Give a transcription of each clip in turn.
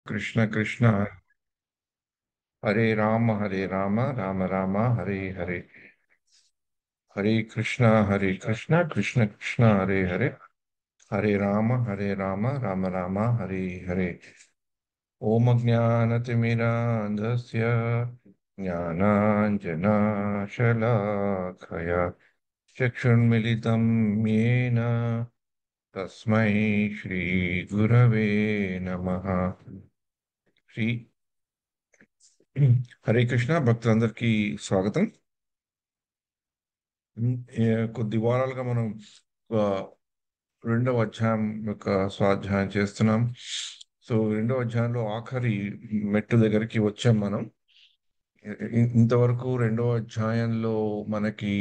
कृष्ण कृष्ण हरे राम राम राम हरे हरे। हरे कृष्ण कृष्ण कृष्ण हरे हरे। हरे राम राम राम हरे हरे। ओम ज्ञानतिमिरान्धस्य ज्ञानाञ्जनशलाकया चक्षुन्मिलितं येन तस्मै श्रीगुरवे नमः। శ్రీ హరే కృష్ణ భక్తులందరికీ స్వాగతం. కొద్ది వారాలుగా మనం ఆ, రెండవ అధ్యాయం యొక్క స్వాధ్యాయం చేస్తున్నాం. సో రెండవ అధ్యాయంలో ఆఖరి మెట్టు దగ్గరికి వచ్చాం మనం. ఇంతవరకు రెండవ అధ్యాయంలో మనకి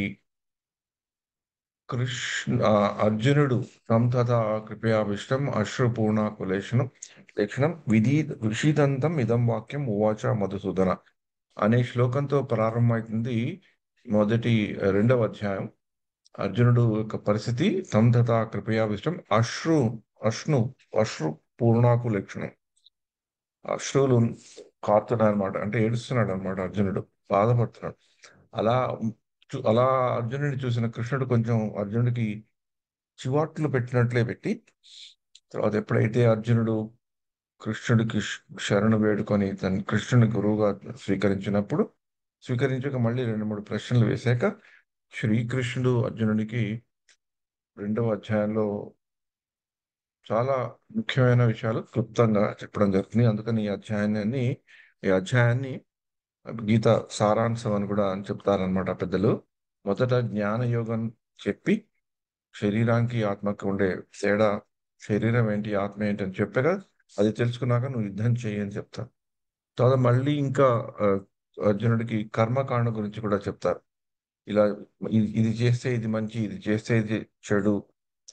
అర్జునుడు తం తథా కృపయావిష్టం అశ్రుపూర్ణాకులేషణం లేఖనం విషీదంతం ఇదం వాక్యం ఉవాచ మధుసూదన అనే శ్లోకంతో ప్రారంభమవుతుంది మొదటి రెండవ అధ్యాయం. అర్జునుడు యొక్క పరిస్థితి తం తథా కృపయావిష్టం అశ్ను అశ్రు పూర్ణాకు లక్షణం. అశ్రువులు కారుతున్నాడు అనమాట, అంటే ఏడుస్తున్నాడు అనమాట. అర్జునుడు బాధపడుతున్నాడు. అలా అలా అర్జునుడిని చూసిన కృష్ణుడు కొంచెం అర్జునుడికి చివాట్లు పెట్టినట్లే పెట్టి, తర్వాత ఎప్పుడైతే అర్జునుడు కృష్ణుడికి శరణు వేడుకొని తన కృష్ణుని గురువుగా స్వీకరించాక మళ్ళీ రెండు మూడు ప్రశ్నలు వేశాక శ్రీకృష్ణుడు అర్జునుడికి రెండవ అధ్యాయంలో చాలా ముఖ్యమైన విషయాలు క్లుప్తంగా చెప్పడం జరుగుతుంది. అందుకని ఈ అధ్యాయాన్ని గీత సారాంశం అని కూడా అని చెప్తారనమాట పెద్దలు. మొదట జ్ఞాన యోగం చెప్పి శరీరానికి ఆత్మకి ఉండే తేడా, శరీరం ఏంటి ఆత్మ ఏంటి అని చెప్పాక అది తెలుసుకున్నాక నువ్వు యుద్ధం చెయ్యి అని చెప్తారు. తర్వాత మళ్ళీ ఇంకా ఆ, అర్జునుడికి కర్మకాండ గురించి కూడా చెప్తారు. ఇలా ఇది చేస్తే ఇది మంచి, ఇది చేస్తే ఇది చెడు,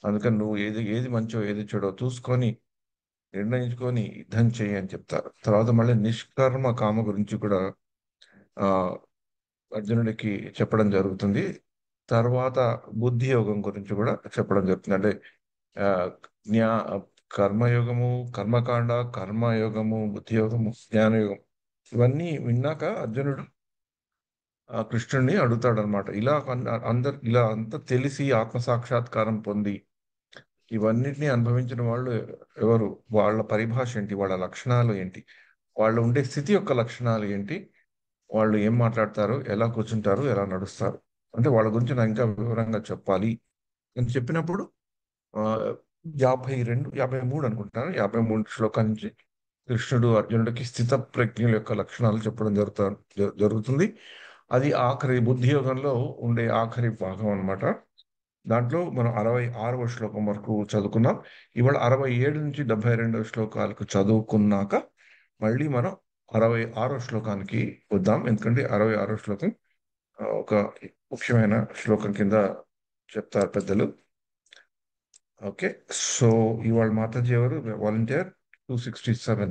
అందుకని నువ్వు ఏది ఏది మంచో ఏది చెడో చూసుకొని నిర్ణయించుకొని యుద్ధం చెయ్యి అని చెప్తారు. తర్వాత మళ్ళీ నిష్కర్మ కామ గురించి కూడా ఆ అర్జునుడికి చెప్పడం జరుగుతుంది. తర్వాత బుద్ధి యోగం గురించి కూడా చెప్పడం జరుగుతుంది. అంటే ఆ, జ్ఞా కర్మయోగము, కర్మకాండ, కర్మయోగము, బుద్ధి యోగము, జ్ఞానయోగం ఇవన్నీ విన్నాక అర్జునుడు ఆ కృష్ణుడిని అడుగుతాడనమాట. ఇలా అంతా తెలిసి ఆత్మ సాక్షాత్కారం పొంది ఇవన్నిటిని అనుభవించిన వాళ్ళు ఎవరు, వాళ్ళ పరిభాష ఏంటి, వాళ్ళ లక్షణాలు ఏంటి, వాళ్ళు ఉండే స్థితి యొక్క లక్షణాలు ఏంటి, వాళ్ళు ఏం మాట్లాడతారు, ఎలా కూర్చుంటారు, ఎలా నడుస్తారు, అంటే వాళ్ళ గురించి నాకు ఇంకా వివరంగా చెప్పాలి అని చెప్పినప్పుడు ఆ 53 అనుకుంటున్నాను, 53 శ్లోకాల నుంచి కృష్ణుడు అర్జునుడికి స్థిత ప్రజ్ఞుల యొక్క లక్షణాలు చెప్పడం జరుగుతుంది. అది ఆఖరి బుద్ధి యోగంలో ఉండే ఆఖరి భాగం అన్నమాట. దాంట్లో మనం 66వ శ్లోకం వరకు చదువుకున్నాం. ఇవాళ 67 నుంచి 72వ శ్లోకాలకు చదువుకున్నాక మళ్ళీ మనం 66వ శ్లోకానికి వద్దాం. ఎందుకంటే 66వ శ్లోకం ఒక ముఖ్యమైన శ్లోకం కింద చెప్తారు పెద్దలు. ఓకే, సో ఇవాళ మాతాజీ ఎవరు వాలంటీర్ 267.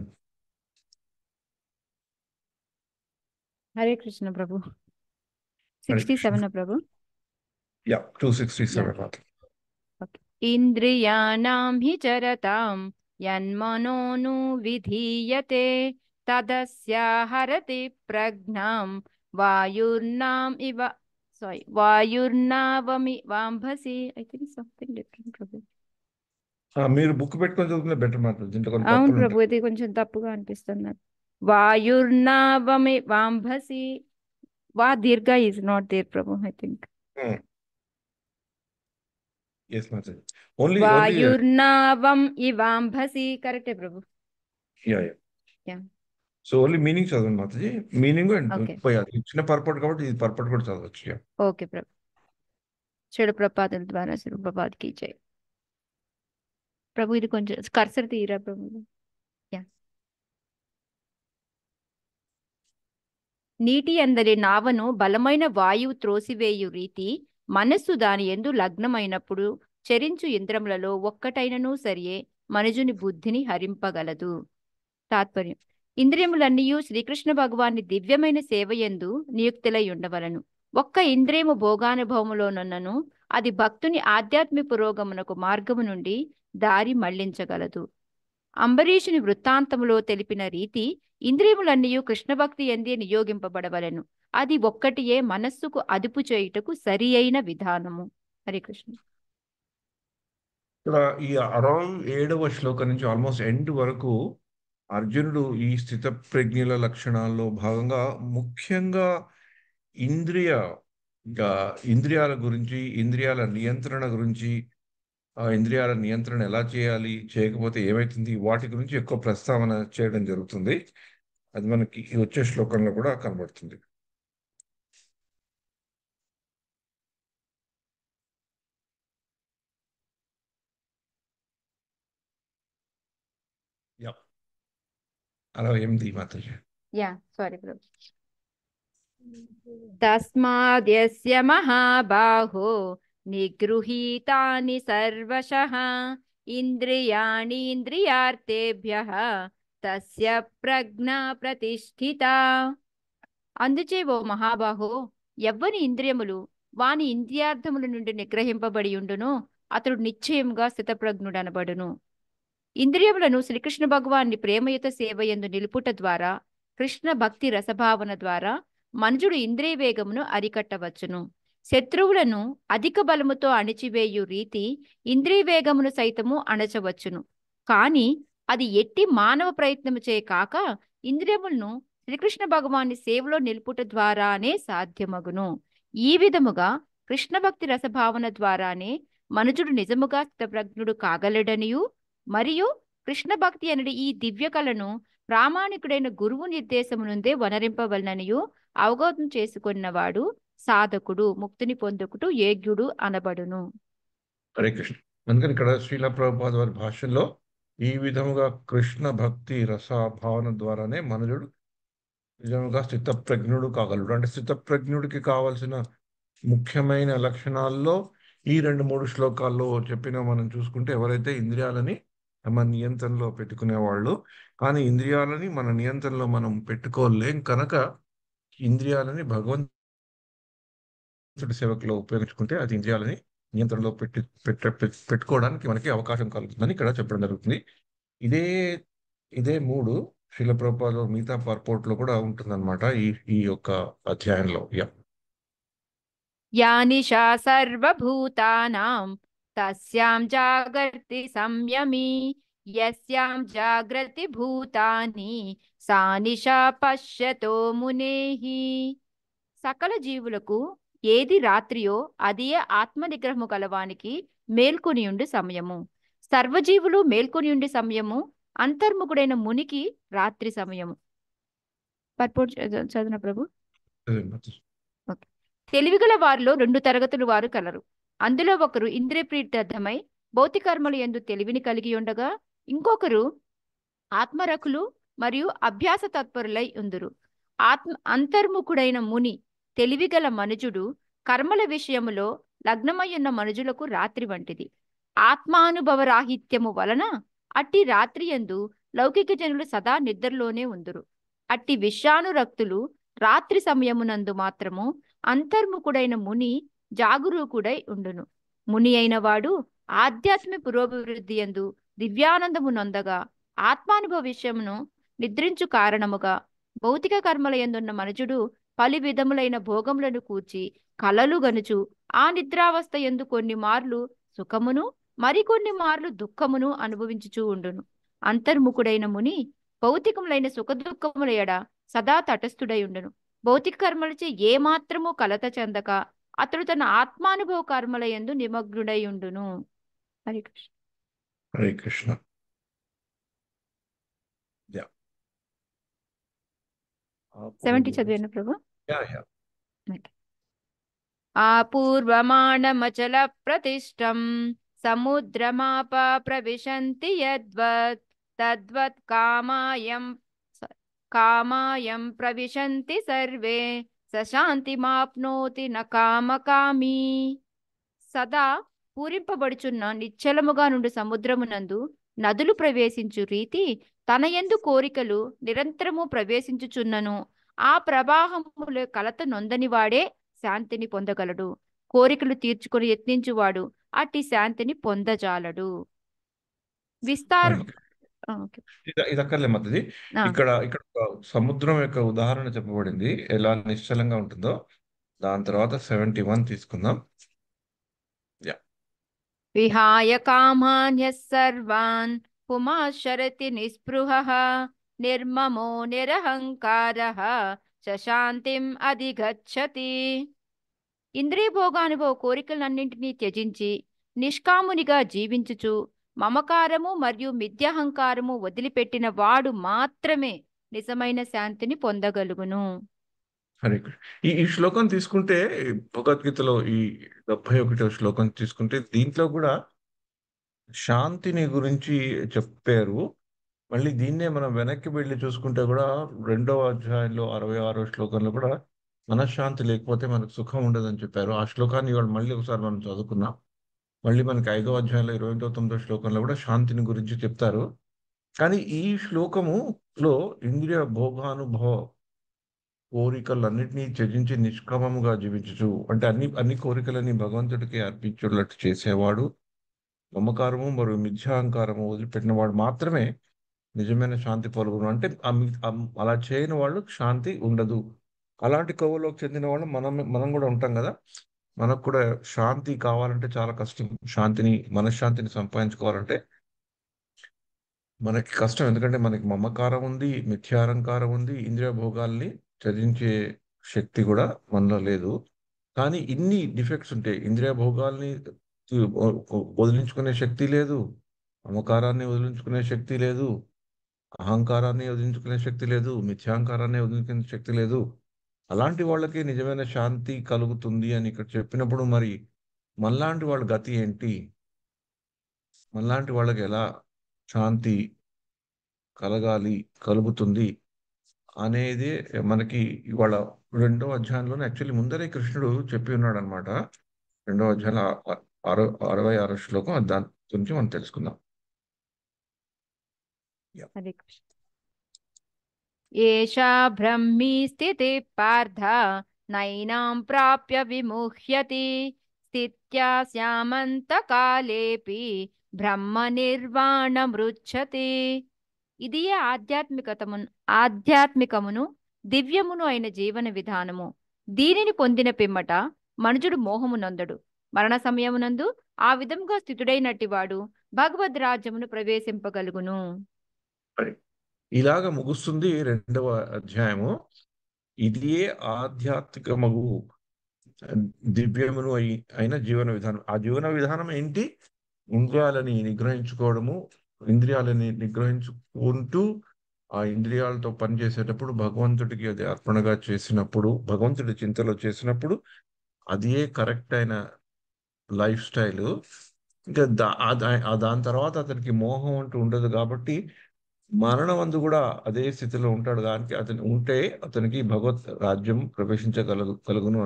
హరే కృష్ణ ప్రభు. హరే కృష్ణ. 67 ప్రభు. యా, యా 267 మాత్రం. ఓకే. ఇంద్రియాణం హి చరతాం యన్మనోను విధీయతే తదస్య హరతి ప్రజ్ఞాం వాయుర్నాం ఇవ వాయుర్నావమి వాంభసి. ఐ థింక్ సంథింగ్ డిఫరెంట్ ప్రభు. మీరు బుక్ పెట్టుకొని చదువుకునే బెటర్ మాత్రం, దీంట్లో కొన్ని అవును తప్పులు ప్రభు, ఉంటాయి. ఇది కొంచెం తప్పుగా అనిపిస్తుంది నాకు. వాయుర్నావమి వాంభసి. వా దీర్ఘ ఈజ్ నాట్ దేర్ ప్రభు, ఐ థింక్. ఎస్ మాతాజీ. ఓన్లీ ఓన్లీ వాయుర్నావం ఇవాంభసి. కరెక్టే ప్రభు. Yeah yeah. Yeah. So only meaning చదవండి మాతాజీ. Meaning and okay. పోయాలి, చిన్న పర్పట్ కాబట్టి ఇది పర్పట్ కూడా చదవచ్చు. యా. ఓకే ప్రభు. చెడు ప్రపాదల ద్వారా శిల్పపాద్ కీ జై. ప్రభు ఇది కొంచెం కర్సర్ తీరా ప్రభు. యా. నీటి అందరి నావను బలమైన వాయువు త్రోసివేయు రీతి మనస్సు దాని యందు లగ్నమైనప్పుడు చరించు ఇంద్రములలో ఒక్కటైనను సరియే మనుజుని బుద్ధిని హరింపగలదు. తాత్పర్యం: ఇంద్రియములన్నీయు శ్రీకృష్ణ భగవాన్ని దివ్యమైన సేవయందు నియుక్తులై ఉండవలను. ఒక్క ఇంద్రియము భోగానుభవములోనున్నను అది భక్తుని ఆధ్యాత్మిక పురోగమనకు మార్గము నుండి దారి మళ్లించగలదు. అంబరీషుని వృత్తాంతములో తెలిపిన రీతి ఇంద్రియములన్నీ కృష్ణ భక్తి ఎందే నియోగింపబడవలెను. అది ఒక్కటియే మనస్సుకు అదుపు చేయుటకు సరి అయిన విధానము. హరే కృష్ణ. ఇక్కడ ఈ అరౌండ్ 7వ శ్లోకం నుంచి ఆల్మోస్ట్ ఎండ్ వరకు అర్జునుడు ఈ స్థిత ప్రజ్ఞల లక్షణాల్లో భాగంగా ముఖ్యంగా ఇంద్రియ ఇంకా ఇంద్రియాల గురించి, ఇంద్రియాల నియంత్రణ గురించి, ఆ ఇంద్రియాల నియంత్రణ ఎలా చేయాలి, చేయకపోతే ఏమైతుంది, వాటి గురించి ఎక్కువ ప్రస్తావన చేయడం జరుగుతుంది. అది మనకి ఈ వచ్చే శ్లోకంలో కూడా కనబడుతుంది. యా, అలా 8 మాత్రమే. సారీ ప్రభు. తస్మాద్యస్య మహాబాహో నిగృహీతాని సర్వశః ఇంద్రియాణీంద్రియార్థేభ్యః తస్య ప్రజ్ఞా ప్రతిష్ఠిత. అందుచే ఓ మహాబాహో, ఎవ్వని ఇంద్రియములు వాని ఇంద్రియార్థముల నుండి నిగ్రహింపబడి ఉండునో అతడు నిశ్చయముగా స్థితప్రజ్ఞుడనబడును. ఇంద్రియములను శ్రీకృష్ణ భగవాన్ని ప్రేమయుత సేవయందు నిలుపుట ద్వారా, కృష్ణ భక్తి రసభావన ద్వారా మనుజుడు ఇంద్రియ వేగమును అరికట్టవచ్చును. శత్రువులను అధిక బలముతో అణిచివేయు రీతి ఇంద్రియ వేగమును సైతము అణచవచ్చును. కాని అది ఎట్టి మానవ ప్రయత్నము చే కాక ఇంద్రియములను శ్రీకృష్ణ భగవాన్ని సేవలో నిలుపుట ద్వారానే సాధ్యమగును. ఈ విధముగా కృష్ణ భక్తి రసభావన ద్వారానే మనుజుడు నిజముగా స్థితప్రజ్ఞుడు కాగలడనియు, మరియు కృష్ణ భక్తి అనేది ఈ దివ్య కళను ప్రామాణికుడైన గురువు నిర్దేశము నుండే వనరింపవలననియు అవగతం చేసుకున్నవాడు సాధకుడు, ముక్తిని పొందుకుటూ యోగ్యుడు అనబడును. హరే కృష్ణ. అందుకని ఇక్కడ శ్రీల ప్రభుపాద వారి భాషల్లో ఈ విధముగా కృష్ణ భక్తి రస భావన ద్వారానే మనుజుడు నిజంగా స్థితప్రజ్ఞుడు కాగలడు. అంటే స్థితప్రజ్ఞుడికి కావలసిన ముఖ్యమైన లక్షణాల్లో ఈ 2-3 శ్లోకాల్లో చెప్పిన మనం చూసుకుంటే, ఎవరైతే ఇంద్రియాలని మన నియంత్రణలో పెట్టుకునేవాళ్ళు, కానీ ఇంద్రియాలని మన నియంత్రణలో మనం పెట్టుకోలేం కనుక ఇంద్రియాలని భగవంతుడి సేవకులో ఉపయోగించుకుంటే అది ఇంద్రియాలని నియంత్రణలో పెట్టుకోవడానికి మనకి అవకాశం కలుగుతుందని ఇక్కడ చెప్పడం జరుగుతుంది. ఇదే ఇదే 3 శ్రీల ప్రభుపాద మిగతా పర్పోర్ట్లో కూడా ఉంటుందన్నమాట ఈ యొక్క అధ్యాయంలో. యా నిశా సర్వభూతానాం తస్యాం జాగర్తి సంయమి యస్యాం జాగ్రతి భూతాని సా నిశా పశ్యతో మునేహి. సకల జీవులకు ఏది రాత్రియో అదే ఆత్మ నిగ్రహము కలవానికి మేల్కొనియుండి సమయము. సర్వజీవులు మేల్కొనియుండి సమయము అంతర్ముఖుడైన మునికి రాత్రి సమయము. పర్పోర్ట్ చదువున ప్రభు. తెలివిగల వారిలో 2 తరగతులు వారు కలరు. అందులో ఒకరు ఇంద్రియ ప్రీత్యర్థమై భౌతికర్మలు యందు తెలివిని కలిగి ఉండగా, ఇంకొకరు ఆత్మరకులు మరియు అభ్యాస తత్పరులై ఉందురు. అంతర్ముఖుడైన ముని తెలివిగల మనుజుడు కర్మల విషయములో లగ్నమయ్యున్న మనుజులకు రాత్రి వంటిది. ఆత్మానుభవరాహిత్యము వలన అట్టి రాత్రి యందు లౌకిక జనులు సదా నిద్రలోనే ఉందురు. అట్టి విషయానురక్తులు రాత్రి సమయమునందు మాత్రము అంతర్ముఖుడైన ముని జాగరూకుడై ఉండును. ముని అయిన వాడు ఆధ్యాత్మిక పురోభివృద్ధి యందు దివ్యానందము నొందగా ఆత్మానుభవ విషయమును నిద్రించు కారణముగా భౌతిక కర్మల యందున్న మనుజుడు పలు విధములైన భోగములను కూర్చి కలలు గనుచు ఆ నిద్రావస్థ యందు కొన్ని మార్లు సుఖమును మరికొన్ని మార్లు దుఃఖమును అనుభవించుచూ ఉండును. అంతర్ముఖుడైన ముని భౌతికములైన సుఖదుఖముల ఎడ సదా తటస్థుడై ఉండును. భౌతిక కర్మలచే ఏమాత్రము కలత చెందక అతడు తన ఆత్మానుభవ కర్మల యందు నిమగ్నుడై ఉండును. హరే కృష్ణ. హరే కృష్ణ. 70 చదివాను ప్రభు. యా. ఆపూర్వమాణమచల ప్రతిష్టం సముద్రమాప ప్రవిశంతి యద్వత్ తద్వత్ కామాయం ప్రవిశంతి సర్వే సశాంతిమాప్నోతి న కామకామి. సదా పూరింపబడుచున్న నిశ్చలముగా నుండి సముద్రమునందు నదులు ప్రవేశించు రీతి తన యందు కోరికలు నిరంతరము ప్రవేశించుచున్నను ఆ ప్రవాహముల కలత నొందనివాడే శాంతిని పొందగలడు. కోరికలు తీర్చుకొని యత్నించువాడు అట్టి శాంతిని పొందజాలడు. ఓకే. ఇది అక్కర్లే మద్దది. ఆ, ఇక్కడ ఇక్కడ ఒక సముద్రం యొక్క ఉదాహరణ చెప్పబడింది, ఎలా నిశ్చలంగా ఉంటుందో. దాని తర్వాత 71 తీసుకుందాం. యా. విహాయ కామాన్యః సర్వాన్ పుమాశరతి నిస్పృహః నిర్మమో నిరహంకారః శశాంతిం అధిగచ్చతి. ఇంద్రియ భోగానుభవ కోరికలన్నింటినీ త్యజించి నిష్కామునిగా జీవించుచు మమకారము మరియు మిథ్యాహంకారము వదిలిపెట్టిన వాడు మాత్రమే నిజమైన శాంతిని పొందగలుగును. హరే కృష్ణ. ఈ శ్లోకం తీసుకుంటే, భగవద్గీతలో ఈ 71వ శ్లోకం తీసుకుంటే, దీంట్లో కూడా శాంతిని గురించి చెప్పారు. మళ్ళీ దీన్నే మనం వెనక్కి వెళ్ళి చూసుకుంటే కూడా, రెండవ అధ్యాయంలో 66వ శ్లోకంలో కూడా మనశ్శాంతి లేకపోతే మనకు సుఖం ఉండదని చెప్పారు. ఆ శ్లోకాన్ని ఇవాళ మళ్ళీ ఒకసారి మనం చదువుకుందాం. మళ్ళీ మనకి 5వ అధ్యాయంలో 29వ శ్లోకంలో కూడా శాంతిని గురించి చెప్తారు. కానీ ఈ శ్లోకములో ఇంద్రియ భోగానుభవ కోరికలన్నిటినీ త్యజించి నిష్కామముగా జీవించుచు, అంటే అన్ని అన్ని కోరికలని భగవంతుడికి అర్పించున్నట్టు చేసేవాడు, మమకారము మరియు మిథ్యాహంకారము వదిలిపెట్టిన వాడు మాత్రమే నిజమైన శాంతి పొందగలరు. అంటే అలా చేయని వాళ్ళు శాంతి ఉండదు. అలాంటి కోవలోకి చెందిన వాళ్ళు మనం కూడా ఉంటాం కదా. మనకు కూడా శాంతి కావాలంటే చాలా కష్టం. మనశ్శాంతిని సంపాదించుకోవాలంటే మనకి కష్టం. ఎందుకంటే మనకి మమకారం ఉంది, మిథ్యాహంకారం ఉంది, ఇంద్రియ భోగాల్ని త్యజించే శక్తి కూడా మనలో లేదు. కానీ ఇన్ని డిఫెక్ట్స్ ఉంటాయి. ఇంద్రియ భోగాల్ని వదిలించుకునే శక్తి లేదు, మమకారాన్ని వదిలించుకునే శక్తి లేదు, అహంకారాన్ని వదిలించుకునే శక్తి లేదు, మిథ్యాహంకారాన్ని వదిలించుకునే శక్తి లేదు. అలాంటి వాళ్ళకి నిజమైన శాంతి కలుగుతుంది అని ఇక్కడ చెప్పినప్పుడు, మరి మనలాంటి వాళ్ళ గతి ఏంటి? మనలాంటి వాళ్ళకి ఎలా శాంతి కలగాలి, కలుగుతుంది అనేది మనకి ఇవాళ రెండో అధ్యాయంలోనే యాక్చువల్లీ ముందరే కృష్ణుడు చెప్పి ఉన్నాడు అనమాట. రెండో అధ్యాయంలో 66 శ్లోకం, దాని గురించి మనం తెలుసుకుందాం. Yeah. హరే కృష్ణ. ఏషా బ్రహ్మీ స్థితి పార్థ నైనాం ప్రాప్య విముహ్యతి స్థిత్యా స్యామంత కాలేపి బ్రహ్మ నిర్వాణమృచ్చతి. ఇదియే ఆధ్యాత్మికమును దివ్యమును అయిన జీవన విధానము. దీనిని పొందిన పిమ్మట మనుజుడు మోహము నందడు. మరణ సమయమునందు ఆ విధముగా స్థితుడైనట్టివాడు భగవద్ రాజ్యమును ప్రవేశింపగలుగును. మరి ఇలాగ ముగుస్తుంది రెండవ అధ్యాయము. ఇదియే ఆధ్యాత్మికమగు దివ్యమును అయిన జీవన విధానం. ఆ జీవన విధానం ఏంటి? ఇంద్రియాలని నిగ్రహించుకోవడము. ఇంద్రియాలని నిగ్రహించుకుంటూ ఆ ఇంద్రియాలతో పనిచేసేటప్పుడు భగవంతుడికి అది అర్పణగా చేసినప్పుడు, భగవంతుడి చింతలో చేసినప్పుడు, అదే కరెక్ట్ అయిన లైఫ్ స్టైల్. ఇంకా దాని తర్వాత అతనికి మోహం అంటూ ఉండదు. కాబట్టి మరణం అందు కూడా అదే స్థితిలో ఉంటాడు. దానికి అతను ఉంటే అతనికి భగవత్ రాజ్యం కలుగును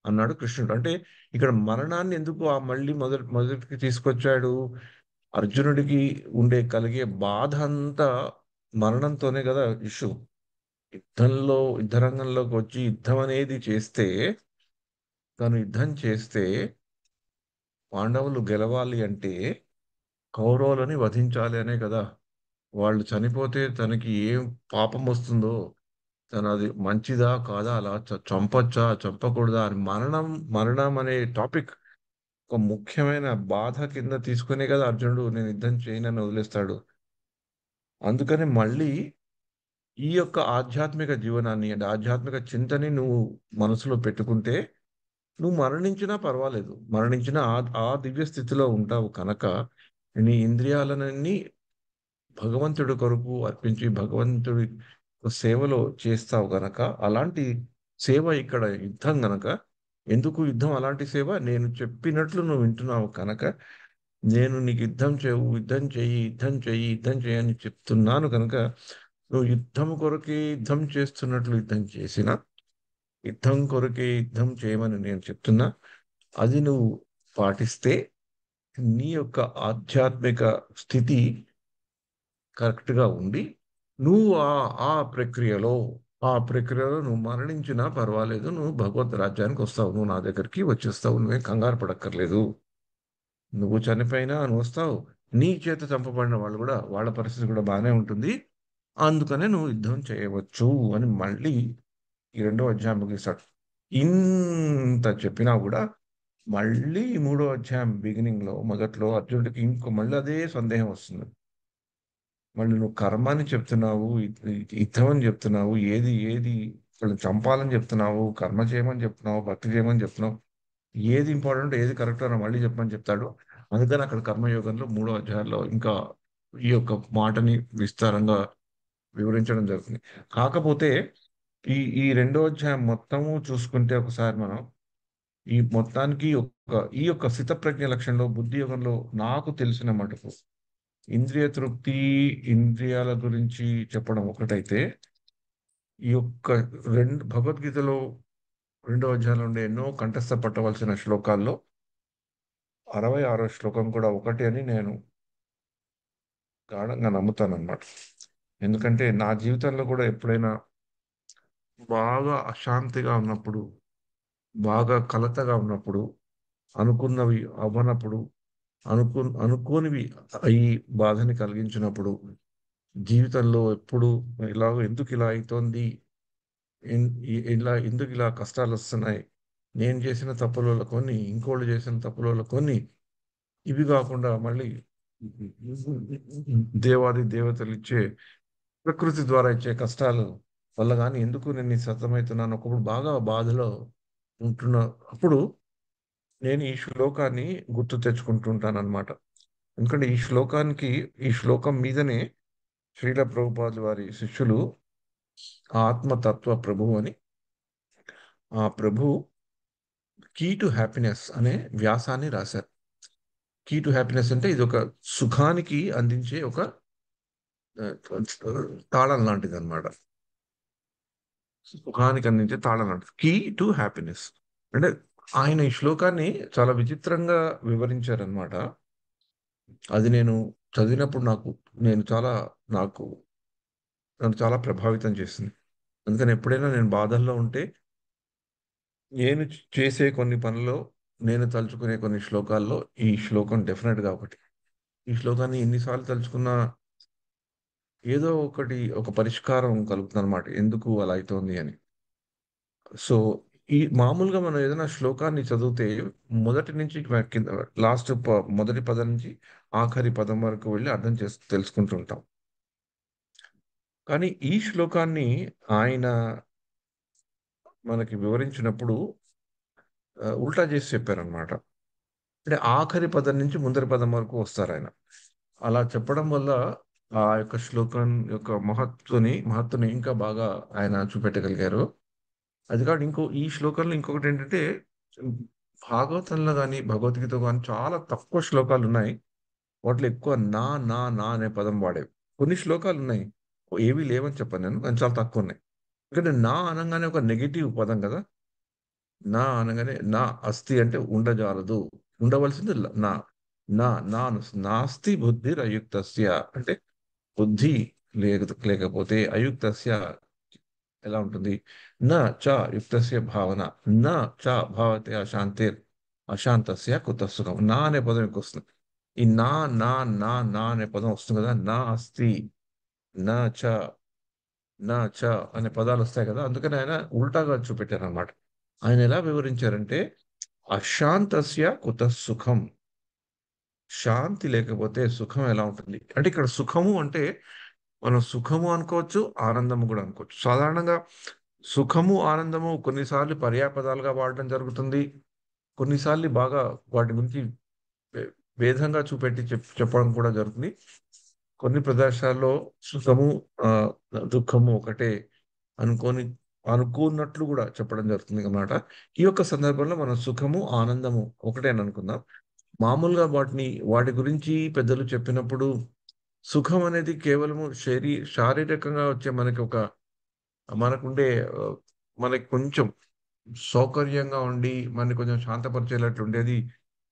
అన్నాడు కృష్ణుడు. అంటే ఇక్కడ మరణాన్ని ఎందుకు మళ్ళీ మొదటికి తీసుకొచ్చాడు? అర్జునుడికి కలిగే బాధ అంతా మరణంతోనే కదా ఇష్యూ. యుద్ధ రంగంలోకి వచ్చి యుద్ధం అనేది చేస్తే, తను యుద్ధం చేస్తే పాండవులు గెలవాలి అంటే కౌరవులని వధించాలి అనే కదా. వాళ్ళు చనిపోతే తనకి ఏం పాపం వస్తుందో, తను అది మంచిదా కాదా, అలా చంపొచ్చా చంపకూడదా అని మరణం అనే టాపిక్ ఒక ముఖ్యమైన బాధ కింద తీసుకునే కదా అర్జునుడు నేను యుద్ధం చేయనని వదిలేస్తాడు. అందుకని మళ్ళీ ఈ యొక్క ఆధ్యాత్మిక జీవనాన్ని అంటే ఆధ్యాత్మిక చింతని నువ్వు మనసులో పెట్టుకుంటే, నువ్వు మరణించినా పర్వాలేదు. మరణించినా ఆ దివ్య స్థితిలో ఉంటావు కనుక నీ ఇంద్రియాలన్నీ భగవంతుడి కొరకు అర్పించి భగవంతుడి సేవలో చేస్తావు గనక, అలాంటి సేవ ఇక్కడ యుద్ధం గనక. ఎందుకు యుద్ధం? అలాంటి సేవ నేను చెప్పినట్లు నువ్వు వింటున్నావు కనుక, నేను నీకు యుద్ధం చెయ్యి అని చెప్తున్నాను కనుక, నువ్వు యుద్ధం కొరకే యుద్ధం చేస్తున్నట్లు యుద్ధం చేసిన, యుద్ధం కొరకే యుద్ధం చేయమని నేను చెప్తున్నా. అది నువ్వు పాటిస్తే నీ యొక్క ఆధ్యాత్మిక స్థితి కరెక్ట్గా ఉండి, నువ్వు ఆ ప్రక్రియలో నువ్వు మరణించినా పర్వాలేదు, నువ్వు భగవద్ రాజ్యానికి వస్తావు, నువ్వు నా దగ్గరికి వచ్చేస్తావు, నువ్వేం కంగారు పడక్కర్లేదు. నువ్వు చనిపోయినా నువ్వు వస్తావు, నీ చేత చంపబడిన వాళ్ళు కూడా వాళ్ళ పరిస్థితి కూడా బాగానే ఉంటుంది. అందుకనే నువ్వు యుద్ధం చేయవచ్చు అని మళ్ళీ ఈ రెండో అధ్యాయం ముగిస్తాడు. ఇంత చెప్పినా కూడా మళ్ళీ ఈ మూడో అధ్యాయం బిగినింగ్ లో మొదట్లో అర్జునుడికి ఇంకో మళ్ళీ అదే సందేహం వస్తుంది. మళ్ళీ నువ్వు కర్మ అని చెప్తున్నావు, యుద్ధం అని చెప్తున్నావు, ఏది ఏది వాళ్ళని చంపాలని చెప్తున్నావు, కర్మ చేయమని చెప్తున్నావు, భక్తి చేయమని చెప్తున్నావు, ఏది ఇంపార్టెంట్ ఏది కరెక్ట్ అని మళ్ళీ చెప్పమని చెప్తాడు. అందుకని అక్కడ కర్మయోగంలో మూడో అధ్యాయంలో ఇంకా ఈ యొక్క మాటని విస్తారంగా వివరించడం జరుగుతుంది. కాకపోతే ఈ రెండో అధ్యాయం మొత్తము చూసుకుంటే ఒకసారి మనం ఈ మొత్తానికి ఈ యొక్క స్థితప్రజ్ఞ లక్షణంలో బుద్ధి యోగంలో నాకు తెలిసిన మటుకు ఇంద్రియ తృప్తి, ఇంద్రియాల గురించి చెప్పడం ఒకటైతే, ఈ యొక్క భగవద్గీతలో రెండో అధ్యాయంలో ఉండే ఎన్నో కంఠస్థ పట్టవలసిన శ్లోకాల్లో 66వ శ్లోకం కూడా ఒకటి అని నేను గాఢంగా నమ్ముతాను అన్నమాట. ఎందుకంటే నా జీవితంలో కూడా ఎప్పుడైనా బాగా అశాంతిగా ఉన్నప్పుడు, బాగా కలతగా ఉన్నప్పుడు, అనుకున్నవి అవ్వనప్పుడు, అనుకోనివి అయి బాధని కలిగించినప్పుడు, జీవితంలో ఎప్పుడు ఎందుకు ఇలా అవుతోంది, ఇలా ఎందుకు ఇలా కష్టాలు వస్తున్నాయి, నేను చేసిన తప్పుల వల్ల కొన్ని, ఇంకోళ్ళు చేసిన తప్పుల వల్ల కొన్ని, ఇవి కాకుండా మళ్ళీ దేవాది దేవతలు ఇచ్చే ప్రకృతి ద్వారా ఇచ్చే కష్టాలు వల్ల కానీ ఎందుకు నేను ఈ సతమవుతున్నాను, ఒకప్పుడు బాగా బాధలో ఉంటున్న అప్పుడు నేను ఈ శ్లోకాన్ని గుర్తు తెచ్చుకుంటుంటాను అనమాట. ఎందుకంటే ఈ శ్లోకం మీదనే శ్రీల ప్రభుపాదుల వారి శిష్యులు ఆత్మతత్వ ప్రభు అని, ఆ ప్రభు కీ టు హ్యాపీనెస్ అనే వ్యాసాన్ని రాశారు. కీ టు హ్యాపీనెస్ అంటే ఇది ఒక సుఖానికి అందించే ఒక ఆ, తాళం లాంటిది అనమాట. సుఖానికి అందించే తాళం లాంటిది కీ టు హ్యాపీనెస్. అంటే ఆయన ఈ శ్లోకాన్ని చాలా విచిత్రంగా వివరించారనమాట. అది నేను చదివినప్పుడు నేను చాలా నాకు నన్ను చాలా ప్రభావితం చేసింది. అందుకని ఎప్పుడైనా నేను బాధల్లో ఉంటే నేను చేసే కొన్ని పనుల్లో, నేను తలుచుకునే కొన్ని శ్లోకాల్లో ఈ శ్లోకం డెఫినెట్గా ఒకటి. ఈ శ్లోకాన్ని ఎన్నిసార్లు తలుచుకున్నా ఏదో ఒక పరిష్కారం కలుగుతుంది అనమాట, ఎందుకు అలా అవుతోంది అని. సో ఈ మామూలుగా మనం ఏదైనా శ్లోకాన్ని చదివితే మొదటి నుంచి కింద మొదటి పదం నుంచి ఆఖరి పదం వరకు వెళ్ళి అర్థం తెలుసుకుంటుంటాం. కానీ ఈ శ్లోకాన్ని ఆయన మనకి వివరించినప్పుడు ఉల్టా చేసి చెప్పారనమాట. అంటే ఆఖరి పదం నుంచి ముందరి పదం వరకు వస్తారు ఆయన. అలా చెప్పడం వల్ల ఆ యొక్క శ్లోకం యొక్క మహత్తుని ఇంకా బాగా ఆయన చూపెట్టగలిగారు. అది కాదు ఈ శ్లోకంలో ఇంకొకటి ఏంటంటే, భాగవతంలో కానీ భగవద్గీత కానీ చాలా తక్కువ శ్లోకాలు ఉన్నాయి. వాటిలో ఎక్కువ నా నా నా అనే పదం వాడేవి. కొన్ని శ్లోకాలు ఉన్నాయి, ఏవి లేవని చెప్పాను నేను, కానీ చాలా తక్కువ ఉన్నాయి. ఎందుకంటే నా అనగానే ఒక నెగిటివ్ పదం కదా. నా అనగానే నా అస్థి అంటే ఉండజాలదు, ఉండవలసింది నా నా నా నాస్తి బుద్ధి అయుక్తస్య అంటే బుద్ధి లేకపోతే అయుక్తస్య ఎలా ఉంటుంది, నా చ యుక్తస్య భావన, నా చ భావతే అశాంతస్య కుత సుఖం. నా అనే పదం ఎక్కువ వస్తుంది. ఈ నా నా నా నా అనే పదం వస్తుంది కదా, నా అస్థి, నా చ నా చ అనే పదాలు వస్తాయి కదా, అందుకని ఆయన ఉల్టాగా చూపెట్టారు అనమాట. ఆయన ఎలా వివరించారంటే, అశాంతస్య కుత సుఖం, శాంతి లేకపోతే సుఖం ఎలా ఉంటుంది అంటే, ఇక్కడ సుఖము అంటే మనం సుఖము అనుకోవచ్చు, ఆనందము కూడా అనుకోవచ్చు. సాధారణంగా సుఖము ఆనందము కొన్నిసార్లు పర్యాపదాలుగా వాడడం జరుగుతుంది, కొన్నిసార్లు బాగా వాటి గురించి వే- భేదంగా చూపెట్టి చెప్పడం కూడా జరుగుతుంది. కొన్ని ప్రదేశాల్లో సుఖము ఆ దుఃఖము ఒకటే అనుకోని అనుకున్నట్లు కూడా చెప్పడం జరుగుతుంది అన్నమాట. ఈ యొక్క సందర్భంలో మనం సుఖము ఆనందము ఒకటే అని అనుకుందాం. మామూలుగా వాటి గురించి పెద్దలు చెప్పినప్పుడు సుఖం అనేది కేవలము శారీరకంగా వచ్చే మనకుండే ఆ, మనకి కొంచెం సౌకర్యంగా ఉండి మనని కొంచెం శాంతపరిచేటట్లు ఉండేది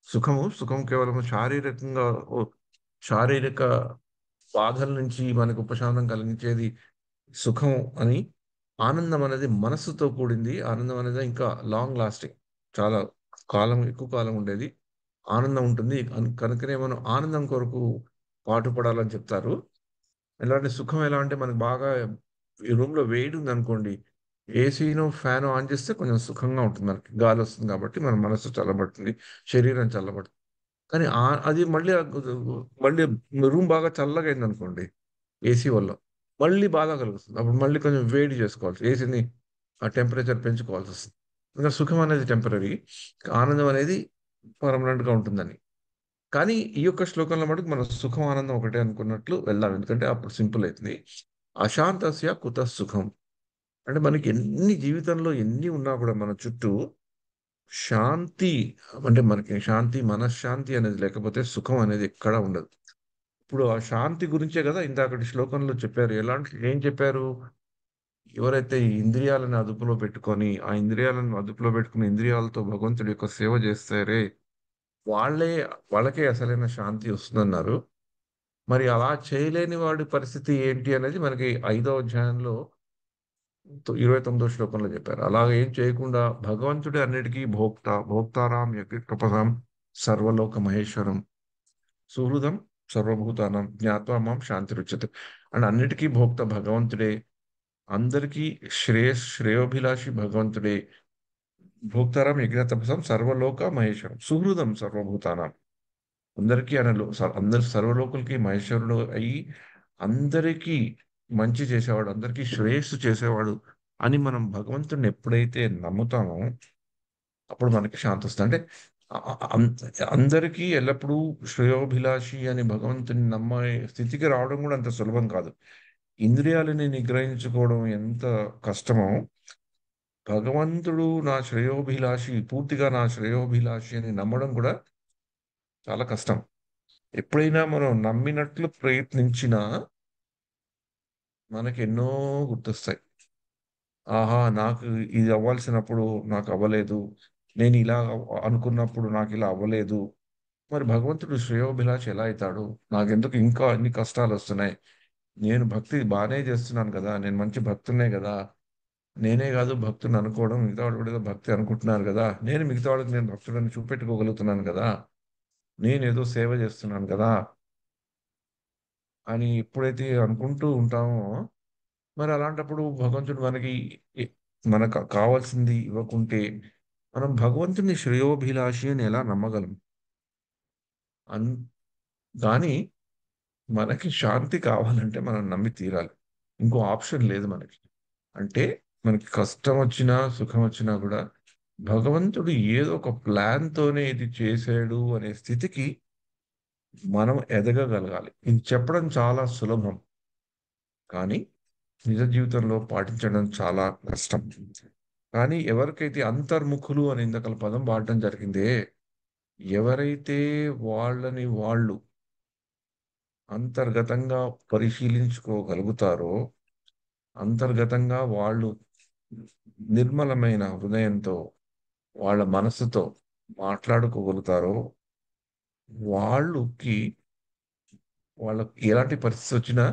సుఖం కేవలం శారీరక బాధల నుంచి మనకు ఉపశమనం కలిగించేది సుఖం అని. ఆనందం అనేది మనస్సుతో కూడింది, ఆనందం అనేది ఇంకా లాంగ్ లాస్టింగ్, చాలా ఎక్కువ కాలం ఉండేది. ఆనందం ఉంటుంది. కనుకనే మనం ఆనందం కొరకు పాటుపడాలని చెప్తారు. ఎలాంటి సుఖం ఎలా అంటే మనకు బాగా ఈ రూమ్‌లో వేడి ఉందనుకోండి. ఏసీనో, ఫ్యానో ఆన్ చేస్తే కొంచెం సుఖంగా ఉంటుంది మనకి. గాలొస్తుంది కాబట్టి మన మనసు చల్లబడుతుంది. శరీరం చల్లబడుతుంది. కానీ అది మళ్ళీ మళ్ళీ రూమ్ బాగా చల్లగా అయిందనుకోండి ఏసీ వల్ల. మళ్ళీ బాధ కలుగుతుంది. అప్పుడు మళ్ళీ కొంచెం వేడి చేసుకోవాల్సి ఏసీని ఆ టెంపరేచర్ పెంచుకోవాల్సొస్తుంది. ఇంక సుఖం అనేది టెంపరరీ. ఆనందం అనేది పర్మనెంట్‌గా ఉంటుందని. కానీ ఈ యొక్క శ్లోకంలో మటుకు మనం సుఖం, ఆనందం ఒకటే అనుకున్నట్లు వెళ్దాం. ఎందుకంటే అప్పుడు సింపుల్ అయితుంది. అశాంతస్య కుతః సుఖం. అంటే మనకి ఎన్ని జీవితంలో ఎన్ని ఉన్నా కూడా మన చుట్టూ శాంతి అంటే మనకి శాంతి, మనశ్శాంతి అనేది లేకపోతే సుఖం అనేది ఎక్కడా ఉండదు. ఇప్పుడు ఆ శాంతి గురించే కదా ఇందాకటి శ్లోకంలో చెప్పారు. ఏం చెప్పారు? ఎవరైతే ఈ ఇంద్రియాలను అదుపులో పెట్టుకొని, ఆ ఇంద్రియాలను అదుపులో పెట్టుకుని ఇంద్రియాలతో భగవంతుడి యొక్క సేవ చేస్తారే, వాళ్ళే వాళ్ళకే అసలైన శాంతి వస్తుందన్నారు. మరి అలా చేయలేని వాడి పరిస్థితి ఏంటి అనేది మనకి 5వ అధ్యాయంలో 29వ శ్లోకంలో చెప్పారు. అలాగ ఏం చేయకుండా భగవంతుడే అన్నిటికీ భోక్తారాం యజ్ఞకపదాం సర్వలోక మహేశ్వరం సుహృదం సర్వభూతానం జ్ఞాత్వా మాం శాంతిరుచ్యతే. అండ్ అన్నిటికీ భోక్త భగవంతుడే. అందరికీ శ్రేయోభిలాషి భగవంతుడే. భోక్తారాం యజ్ఞతపసాం సర్వలోక మహేశ్వరం సుహృదం సర్వభూతానాం. అందరికీ అనలు అందరి సర్వలోకులకి మహేశ్వరుడు అయ్యి అందరికీ మంచి చేసేవాడు, అందరికీ శ్రేయస్సు చేసేవాడు అని మనం భగవంతుడిని ఎప్పుడైతే నమ్ముతామో అప్పుడు మనకి శాంతి వస్తుంది. అంటే అ- అ- అం- అందరికీ ఎల్లప్పుడూ శ్రేయోభిలాషి అని భగవంతుని నమ్మే స్థితికి రావడం కూడా అంత సులభం కాదు. ఇంద్రియాలని నిగ్రహించుకోవడం ఎంత కష్టమో భగవంతుడు నా శ్రేయోభిలాషి, పూర్తిగా నా శ్రేయోభిలాషి అని నమ్మడం కూడా చాలా కష్టం. ఎప్పుడైనా మనం నమ్మినట్లు ప్రయత్నించినా మనకి ఎన్నో గుర్తొస్తాయి. ఆహా! నాకు ఇది అవ్వాల్సినప్పుడు నాకు అవ్వలేదు. నేను ఇలా అనుకున్నప్పుడు నాకు ఇలా అవ్వలేదు. మరి భగవంతుడు శ్రేయోభిలాషి ఎలా అయితాడు? నాకెందుకు ఇంకా అన్ని కష్టాలొస్తున్నాయి? నేను భక్తి బానే చేస్తున్నాను కదా! నేను మంచి భక్తుడినే గదా! నేనే గాదు భక్తుడిని అనుకోవడం, మిగతా వాళ్ళు కూడా ఏదో భక్తి అనుకుంటున్నారు గదా! నేను మిగతా వాళ్ళకి నేను భక్తుడని చూపెట్టుకోగలుగుతున్నాను గదా! నేనేదో సేవ చేస్తున్నాను గదా! అని ఎప్పుడైతే అనుకుంటూ ఉంటామో మరి అలాంటప్పుడు భగవంతుడు మనకి ఎ- మనకు కావాల్సింది ఇవ్వకుంటే మనం భగవంతుని శ్రేయోభిలాషి అని ఎలా నమ్మగలం? అన్ కానీ మనకి శాంతి కావాలంటే మనం నమ్మి తీరాలి. ఇంకో ఆప్షన్ లేదు మనకి. అంటే మనకి కష్టం వచ్చినా, సుఖం వచ్చినా కూడా భగవంతుడు ఏదో ఒక ప్లాన్ తోనే ఇది చేసాడు అనే స్థితికి మనం ఎదగగలగాలి. ఇది చెప్పడం చాలా సులభం. కానీ నిజ జీవితంలో పాటించడం చాలా కష్టం. కానీ ఎవరికైతే అంతర్ముఖులు అని ఇందాకల పదం వాడటం జరిగిందే, ఎవరైతే వాళ్ళని వాళ్ళు అంతర్గతంగా పరిశీలించుకోగలుగుతారో, అంతర్గతంగా వాళ్ళు నిర్మలమైన హృదయంతో, వాళ్ళ మనసుతో మాట్లాడుకోగలుగుతారో, వాళ్ళకి వాళ్ళకి ఎలాంటి పరిస్థితి వచ్చినా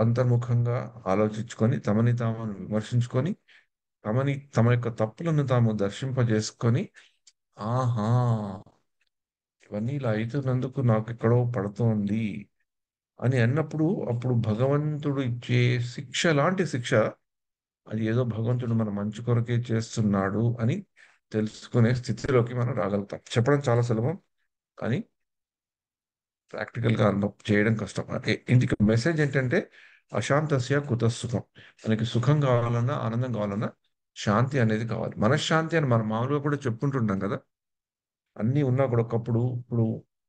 అంతర్ముఖంగా ఆలోచించుకొని, తమని తాము విమర్శించుకొని, తమ యొక్క తప్పులను తాము దర్శింపజేసుకొని, ఆహా! ఇవన్నీ ఇలా అయితున్నందుకు నాకెక్కడో పడుతోంది అని అన్నప్పుడు, అప్పుడు భగవంతుడు ఇచ్చే శిక్ష లాంటి శిక్ష, అది ఏదో భగవంతుడు మన మంచి కొరకే చేస్తున్నాడు అని తెలుసుకునే స్థితిలోకి మనం రాగలుగుతాం. చెప్పడం చాలా సులభం. కానీ ప్రాక్టికల్‌గా చేయడం కష్టం. ఇందుకు మెసేజ్ ఏంటంటే, అశాంతస్య కుతః సుఖం. మనకి సుఖం కావాలన్నా, ఆనందం కావాలన్నా శాంతి అనేది కావాలి. మనశ్శాంతి అని మనం మామూలుగా కూడా చెప్పుకుంటుంటాం కదా! అన్నీ ఉన్నా కూడా ఒకప్పుడు ఇప్పుడు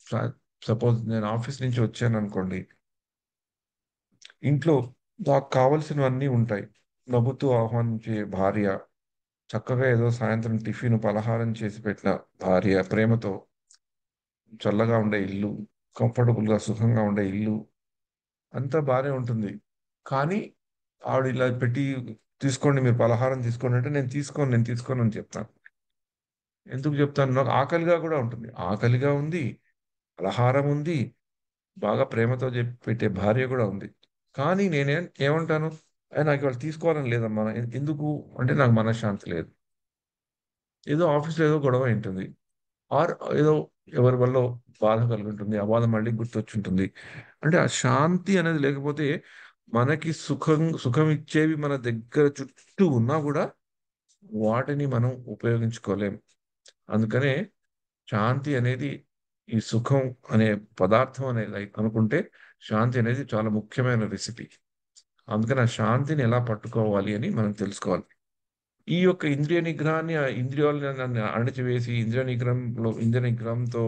స సపోజ్ నేను ఆఫీస్ నుంచి వచ్చాననుకోండి, ఇంట్లో నాకు కావాల్సినవన్నీ ఉంటాయి. నవ్వుతూ ఆహ్వానించే భార్య, చక్కగా ఏదో సాయంత్రం టిఫిన్, పలహారం చేసి పెట్టిన భార్య, ప్రేమతో చల్లగా ఉండే ఇల్లు, కంఫర్టబుల్‌గా సుఖంగా ఉండే ఇల్లు అంతా బానే ఉంటుంది. కానీ ఆవిడ ఇలా పెట్టి తీసుకోండి మీరు పలహారం తీసుకోండి అంటే నేను తీసుకోను అని చెప్తాను. ఎందుకు చెప్తాను? నాకు ఆకలిగా కూడా ఉంటుంది. ఆకలిగా ఉంది, పలహారం ఉంది. బాగా ప్రేమతో పెట్టే భార్య కూడా ఉంది. కానీ ఏమంటాను? నాకు ఇవాళ తీసుకోవాలని లేదమ్మా. ఎందుకు అంటే నాకు మనశ్శాంతి లేదు. ఏదో ఆఫీస్‌లో ఏదో గొడవ అయింటుంది. ఆర్ ఏదో ఎవరి వల్ల బాధ కలుగుంటుంది, ఆ బాధ మళ్ళీ గుర్తొచ్చుంటుంది. అంటే ఆ శాంతి అనేది లేకపోతే మనకి సుఖం ఇచ్చేవి మన దగ్గర చుట్టూ ఉన్నా కూడా వాటిని మనం ఉపయోగించుకోలేం. అందుకనే శాంతి అనేది ఈ సుఖం అనే పదార్థం అనేది అనుకుంటే శాంతి అనేది చాలా ముఖ్యమైన రెసిపీ. అందుకని ఆ శాంతిని ఎలా పట్టుకోవాలి అని మనం తెలుసుకోవాలి. ఈ యొక్క ఇంద్రియ నిగ్రహాన్ని, ఆ ఇంద్రియాలను అణిచివేసి ఇంద్రియ నిగ్రహంతో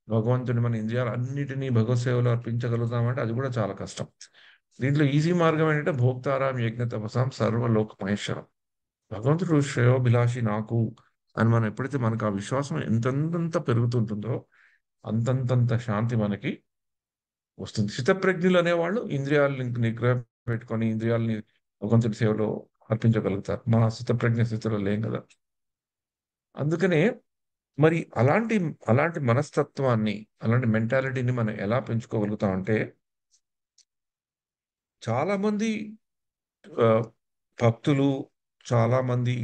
భగవంతుని మన ఇంద్రియాలు అన్నిటినీ భగవత్ సేవలో అర్పించగలుగుతామంటే అది కూడా చాలా కష్టం. దీంట్లో ఈజీ మార్గం ఏంటంటే భోక్తారాం యజ్ఞ తపసాం సర్వలోక మహేశ్వరం. భగవంతుడు శ్రేయోభిలాషి నాకు అని మనం ఎప్పుడైతే మనకు ఆ విశ్వాసం ఎంతంత పెరుగుతుంటుందో అంతంతంత శాంతి మనకి వస్తుంది. స్థితప్రజ్ఞులు అనేవాళ్ళు ఇంద్రియాలని నిగ్రహం పెట్టుకొని ఇంద్రియాలని భగవంతుడి సేవలో అర్పించగలుగుతారు. మన స్థితప్రజ్ఞ స్థితిలో లేం కదా. అందుకనే మరి అలాంటి మనస్తత్వాన్ని, అలాంటి మెంటాలిటీని మనం ఎలా పెంచుకోగలుగుతాం అంటే చాలా మంది ఆ, భక్తులు, చాలా మంది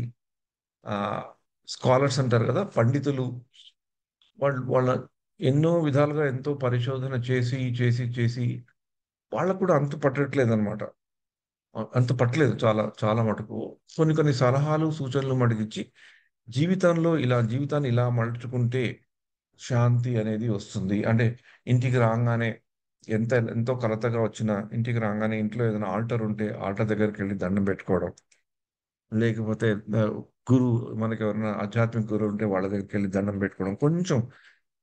ఆ స్కాలర్స్ అంటారు కదా, పండితులు, వాళ్ళ ఎన్నో విధాలుగా ఎంతో పరిశోధన చేసి చేసి చేసి వాళ్ళకు కూడా అంతు పట్టట్లేదు అనమాట. అంత పట్టలేదు చాలా చాలా మటుకు. కొన్ని కొన్ని సలహాలు సూచనలు మటుకిచ్చి జీవితాన్ని ఇలా మలుచుకుంటే శాంతి అనేది వస్తుంది. అంటే ఇంటికి రాగానే ఎంతో కలతగా వచ్చినా ఇంటికి రాగానే ఇంట్లో ఏదైనా ఆల్టర్ ఉంటే ఆల్టర్ దగ్గరికి వెళ్ళి దండం పెట్టుకోవడం. లేకపోతే ఆ, గురువు మనకి ఎవరైనా ఆధ్యాత్మిక గురువు ఉంటే వాళ్ళ దగ్గరికి వెళ్ళి దండం పెట్టుకోవడం. కొంచెం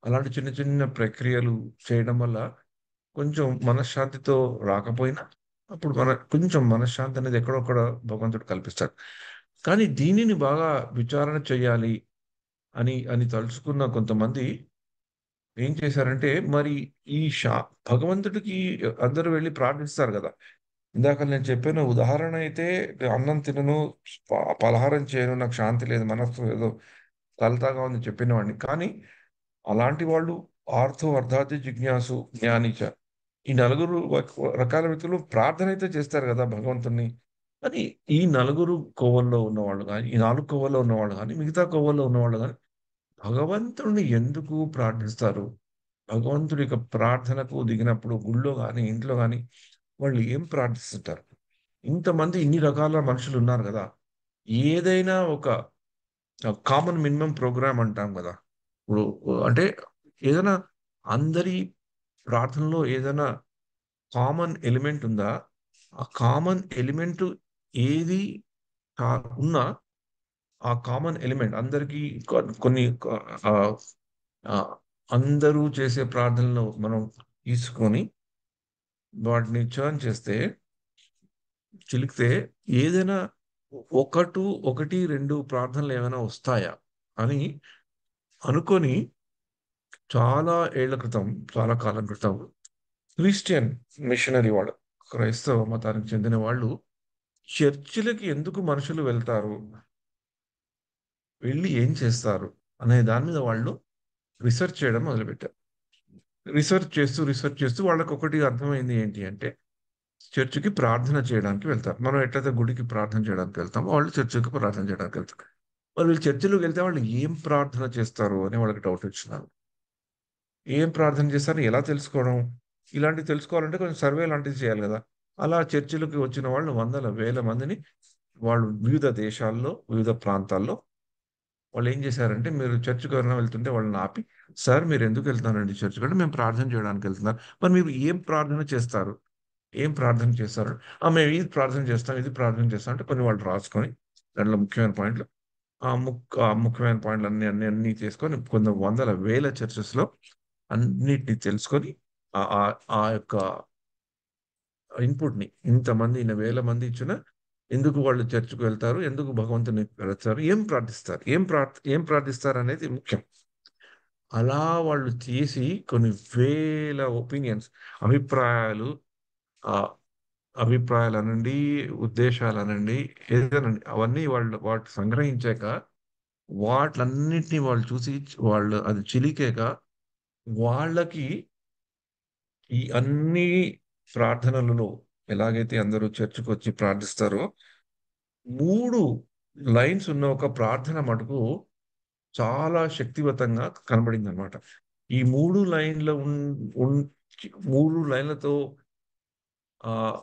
అలాంటి చిన్న చిన్న ప్రక్రియలు చేయడం వల్ల కొంచెం మనశ్శాంతితో రాకపోయినా అప్పుడు కొంచెం మనశ్శాంతి అనేది ఎక్కడొక్కడ భగవంతుడు కల్పిస్తాడు. కానీ దీనిని బాగా విచారణ చేయాలి అని అని తలుచుకున్న కొంతమంది ఏం చేశారంటే మరి ఈ షా భగవంతుడికి అందరూ వెళ్ళి ప్రార్థిస్తారు కదా. ఇందాక నేను చెప్పిన ఉదాహరణ అయితే అన్నం తినను, పలహారం చేయను, నాకు శాంతి లేదు, మనస్సు ఏదో కలతగా ఉంది చెప్పిన వాడిని. కానీ అలాంటి వాళ్ళు ఆర్థో అర్థార్థి జిజ్ఞాసు జ్ఞానిచ, ఈ నలుగురు రకాల వ్యక్తులు ప్రార్థన అయితే చేస్తారు కదా భగవంతుణ్ణి. కానీ ఈ నలుగురు కోవల్లో ఉన్నవాళ్ళు కానీ, ఈ నాలుగు కోవల్లో ఉన్నవాళ్ళు కానీ, మిగతా కోవల్లో ఉన్నవాళ్ళు కానీ భగవంతుడిని ఎందుకు ప్రార్థిస్తారు? భగవంతుడి యొక్క ప్రార్థనకు దిగినప్పుడు గుళ్ళో కానీ ఇంట్లో కానీ వాళ్ళు ఏం ప్రార్థిస్తుంటారు? ఇంతమంది ఇన్ని రకాల మనుషులు ఉన్నారు కదా. ఏదైనా ఒక కామన్ మినిమం ప్రోగ్రామ్ అంటాం కదా. ఇప్పుడు అంటే ఏదైనా అందరి ప్రార్థనలో ఏదైనా కామన్ ఎలిమెంట్ ఉందా? ఆ కామన్ ఎలిమెంట్ ఏది ఉన్నా ఆ కామన్ ఎలిమెంట్ అందరికీ కొన్ని ఆ, ఆ, అందరూ చేసే ప్రార్థనలు మనం తీసుకొని వాటిని చర్న్ చేస్తే, చిలికితే ఏదైనా ఒకటి రెండు ప్రార్థనలు ఏమైనా వస్తాయా అని అనుకొని చాలా ఏళ్ల క్రితం, చాలా కాలం క్రితం క్రిస్టియన్ మిషనరీ వాళ్ళు, క్రైస్తవ మతానికి చెందిన వాళ్ళు చర్చిలకి ఎందుకు మనుషులు వెళ్తారు, వెళ్ళి ఏం చేస్తారు అనే దాని మీద వాళ్ళు రీసెర్చ్ చేయడం మొదలుపెట్టారు. రీసెర్చ్ చేస్తూ వాళ్ళకి ఒకటి అర్థమైంది ఏంటి అంటే చర్చికి ప్రార్థన చేయడానికి వెళ్తారు. మనం ఎట్లయితే గుడికి ప్రార్థన చేయడానికి వెళ్తామో వాళ్ళు చర్చికి ప్రార్థన చేయడానికి వెళ్తారు. మరి వీళ్ళు చర్చిలోకి వెళ్తే వాళ్ళు ఏం ప్రార్థన చేస్తారు అని వాళ్ళకి డౌట్ వచ్చినారు. ఏం ప్రార్థన చేస్తారని ఎలా తెలుసుకోవడం? ఇలాంటివి తెలుసుకోవాలంటే కొంచెం సర్వే లాంటిది చేయాలి కదా. అలా చర్చిలకు వచ్చిన వాళ్ళు వందల వేల మందిని వాళ్ళు వివిధ దేశాల్లో వివిధ ప్రాంతాల్లో వాళ్ళు ఏం చేశారంటే, మీరు చర్చికి ఎవరైనా వెళ్తుంటే వాళ్ళని ఆపి, సార్ మీరు ఎందుకు వెళ్తున్నారండి చర్చికి అంటే, మేము ప్రార్థన చేయడానికి వెళ్తున్నారు. మరి మీరు ఏం ప్రార్థన చేస్తారు, ఏం ప్రార్థన చేస్తారు? మేము ఇది ప్రార్థన చేస్తాం, ఇది ప్రార్థన చేస్తాం అంటే కొన్ని వాళ్ళు రాసుకొని దాంట్లో ముఖ్యమైన పాయింట్లు, ఆ ముఖ్యమైన పాయింట్లు అన్ని చేసుకొని కొన్ని వందల వేల చర్చెస్ లో అన్నిటిని తెలుసుకొని ఆ ఆ ఆ యొక్క ఇన్పుట్ ని ఇంతమంది ఇన్ని వేల మంది ఇచ్చిన ఎందుకు వాళ్ళు చర్చికి వెళ్తారు, ఎందుకు భగవంతుని వెళ్తారు, ఏం ప్రార్థిస్తారు అనేది ముఖ్యం. అలా వాళ్ళు చేసి కొన్ని వేల ఒపీనియన్స్, అభిప్రాయాలు, ఆ అభిప్రాయాలనండి, ఉద్దేశాలనండి, ఏదనండి అవన్నీ వాళ్ళు వాటి సంగ్రహించాక వాటిలన్నిటిని వాళ్ళు చూసి వాళ్ళు అది చిలికాక వాళ్ళకి ఈ అన్ని ప్రార్థనలలో ఎలాగైతే అందరూ చర్చికి వచ్చి ప్రార్థిస్తారో 3 లైన్స్ ఉన్న ఒక ప్రార్థన మటుకు చాలా శక్తివంతంగా కనబడింది అనమాట. ఈ మూడు లైన్ల ఉన్- మూడు లైన్లతో ఆ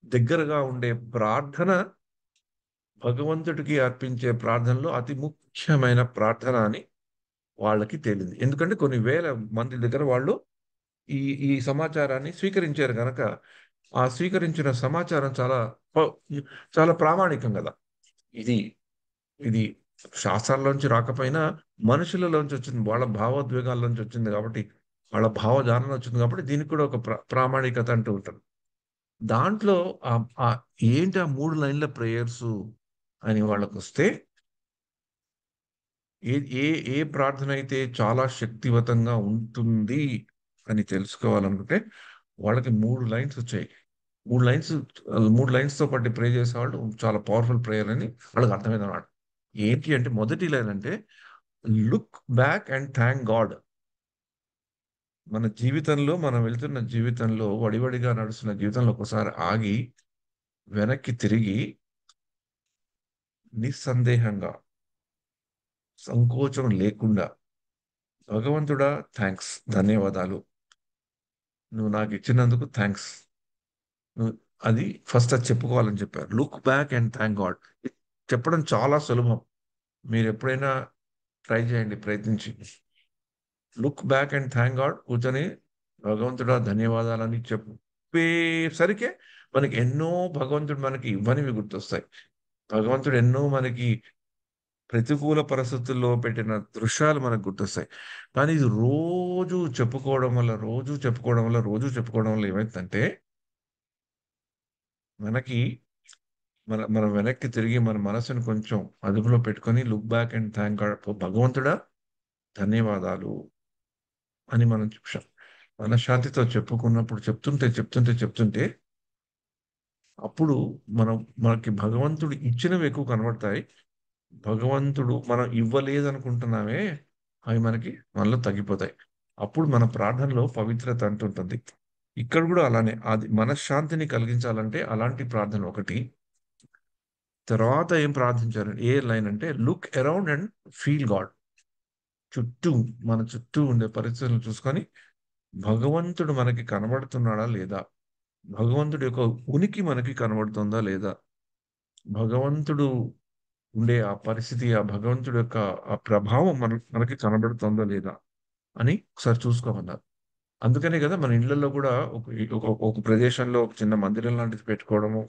దగ్గరగా ఉండే ప్రార్థన భగవంతుడికి అర్పించే ప్రార్థనలో అతి ముఖ్యమైన ప్రార్థన అని వాళ్ళకి తేలింది. ఎందుకంటే కొన్ని వేల మంది దగ్గర వాళ్ళు ఈ ఈ సమాచారాన్ని స్వీకరించారు కనుక, ఆ స్వీకరించిన సమాచారం ప- చాలా ప్రామాణికం కదా. ఇది ఇది శాస్త్రాల్లోంచి రాకపోయినా మనుషులలోంచి వచ్చింది, వాళ్ళ భావోద్వేగాల్లోంచి వచ్చింది కాబట్టి, వాళ్ళ భావజాలం వచ్చింది కాబట్టి దీనికి కూడా ఒక ప్రామాణికత అంటూ ఉంటుంది. దాంట్లో ఆ ఆ ఏంటి ఆ 3 లైన్ల ప్రేయర్స్ అని వాళ్ళకొస్తే, ఏ ఏ ఏ ప్రార్థన అయితే చాలా శక్తివంతంగా ఉంటుంది అని తెలుసుకోవాలనుకుంటే వాళ్ళకి 3 లైన్స్ వచ్చాయి. 3 లైన్స్ 3 లైన్స్‌తో పాటు ప్రే చేసేవాళ్ళు చాలా పవర్‌ఫుల్ ప్రేయర్ అని వాళ్ళకి అర్థమైందన్నమాట. ఏంటి అంటే మొదటి లైన్ అంటే look back and thank God. మన జీవితంలో మనం వెళ్తున్న జీవితంలో వడివడిగా నడుస్తున్న జీవితంలో ఒకసారి ఆగి వెనక్కి తిరిగి నిస్సందేహంగా సంకోచం లేకుండా భగవంతుడా థ్యాంక్స్, ధన్యవాదాలు. నువ్వు నాకు ఇచ్చినందుకు థ్యాంక్స్. నువ్వు అది ఫస్ట్ అది చెప్పుకోవాలని చెప్పారు. Look back and thank God. చెప్పడం చాలా సులభం. మీరు ఎప్పుడైనా ట్రై చేయండి, ప్రయత్నించి. Look back and thank God కూర్చొని భగవంతుడా ధన్యవాదాలని చెప్పేసరికే మనకి ఎన్నో భగవంతుడు మనకి ఇవ్వనివి గుర్తొస్తాయి. భగవంతుడు ఎన్నో మనకి ప్రతికూల పరిస్థితుల్లో పెట్టిన దృశ్యాలు మనకు గుర్తొస్తాయి. కానీ ఇది రోజు చెప్పుకోవడం వల్ల, రోజు చెప్పుకోవడం వల్ల, రోజు చెప్పుకోవడం వల్ల ఏమైందంటే మనకి మనం వెనక్కి తిరిగి మన మనసుని కొంచెం అదుపులో పెట్టుకొని look back and thank God, భగవంతుడా ధన్యవాదాలు అని మనం మనశ్శాంతితో చెప్పుకున్నప్పుడు, చెప్తుంటే అప్పుడు మనకి భగవంతుడు ఇచ్చినవి ఎక్కువ కనబడతాయి. భగవంతుడు మనం ఇవ్వలేదనుకుంటున్నామే అవి మనలో తగ్గిపోతాయి. అప్పుడు మన ప్రార్థనలో పవిత్రత అంటుంటుంది. ఇక్కడ కూడా అలానే అది మనశ్శాంతిని కలిగించాలంటే అలాంటి ప్రార్థన ఒకటి. తర్వాత ఏం ప్రార్థించారు, ఏ లైన్ అంటే look around and feel God. చుట్టూ మన చుట్టూ ఉండే పరిస్థితులను చూసుకొని భగవంతుడు మనకి కనబడుతున్నాడా లేదా, భగవంతుడి యొక్క ఉనికి మనకి కనబడుతుందా లేదా, భగవంతుడు ఉండే ఆ పరిస్థితి, ఆ భగవంతుడి యొక్క ఆ ప్రభావం మనకి కనబడుతుందా లేదా అని ఒకసారి చూసుకోమన్నారు. అందుకనే కదా మన ఇళ్లలో కూడా ఒక ప్రదేశంలో ఒక చిన్న మందిరం లాంటిది పెట్టుకోవడము,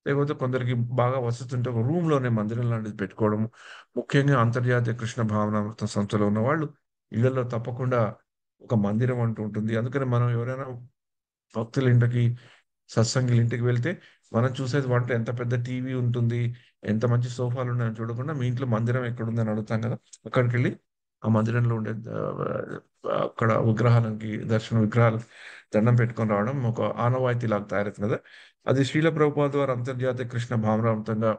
లేకపోతే కొందరికి బాగా వసతి ఉంటే ఒక రూమ్ లోనే మందిరం లాంటిది పెట్టుకోవడము. ముఖ్యంగా అంతర్జాతీయ కృష్ణ భావనామృత సంస్థలో ఉన్న వాళ్ళు ఇళ్లలో తప్పకుండా ఒక మందిరం అంటూ ఉంటుంది. అందుకని మనం ఎవరైనా భక్తుల ఇంటికి, సత్సంగుల ఇంటికి వెళ్తే మనం చూసేది వంట ఎంత పెద్ద టీవీ ఉంటుంది, ఎంత మంచి సోఫాలు ఉన్నాయని చూడకుండా మీ ఇంట్లో మందిరం ఎక్కడుందని అడుగుతాం కదా. అక్కడికి వెళ్ళి ఆ మందిరంలో ఉండే అక్కడ విగ్రహాలకి విగ్రహాలకు దండం పెట్టుకొని రావడం ఒక ఆనవాయితీ లాగా తయారవుతుంది కదా. అది శ్రీల ప్రభుపాద వారు అంతర్జాతీయ కృష్ణ భావనామృతంగా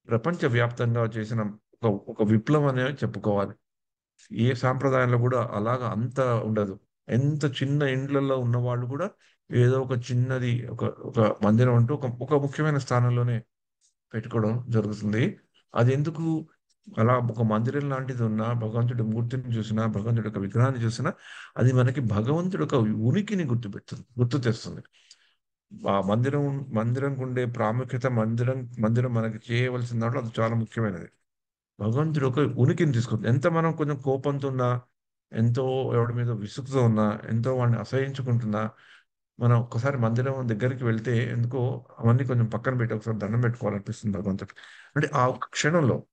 ప్రపంచ వ్యాప్తంగా చేసిన ఒక విప్లవం అనేది చెప్పుకోవాలి. ఏ సాంప్రదాయంలో కూడా అలాగా అంత ఉండదు. ఎంత చిన్న ఇండ్లలో ఉన్న వాళ్ళు కూడా ఏదో ఒక చిన్నది ఒక ఒక మందిరం అంటూ ఒక ముఖ్యమైన స్థానంలోనే పెట్టుకోవడం జరుగుతుంది. అది ఎందుకు అలా ఒక మందిరం లాంటిది ఉన్నా, భగవంతుడి మూర్తిని చూసినా, భగవంతుడి యొక్క విగ్రహాన్ని చూసినా అది మనకి భగవంతుడి యొక్క ఉనికిని గుర్తు తెస్తుంది. ఆ మందిరంకు ఉండే ప్రాముఖ్యత, మందిరం మనకి చేయవలసిన దాంట్లో అది చాలా ముఖ్యమైనది. భగవంతుడు ఒక ఉనికిని తీసుకుంది. ఎంత మనం కొంచెం కోపంతో ఉన్నా, ఎంతో ఎవడి మీద విసుగుతో ఉన్నా, ఎంతో వాడిని అసహించుకుంటున్నా, మనం ఒక్కసారి మందిరం దగ్గరికి వెళ్తే ఎందుకో అవన్నీ కొంచెం పక్కన పెట్టి ఒకసారి దండం పెట్టుకోవాలనిపిస్తుంది భగవంతుడు. అంటే ఆ ఒక్క క్షణంలో,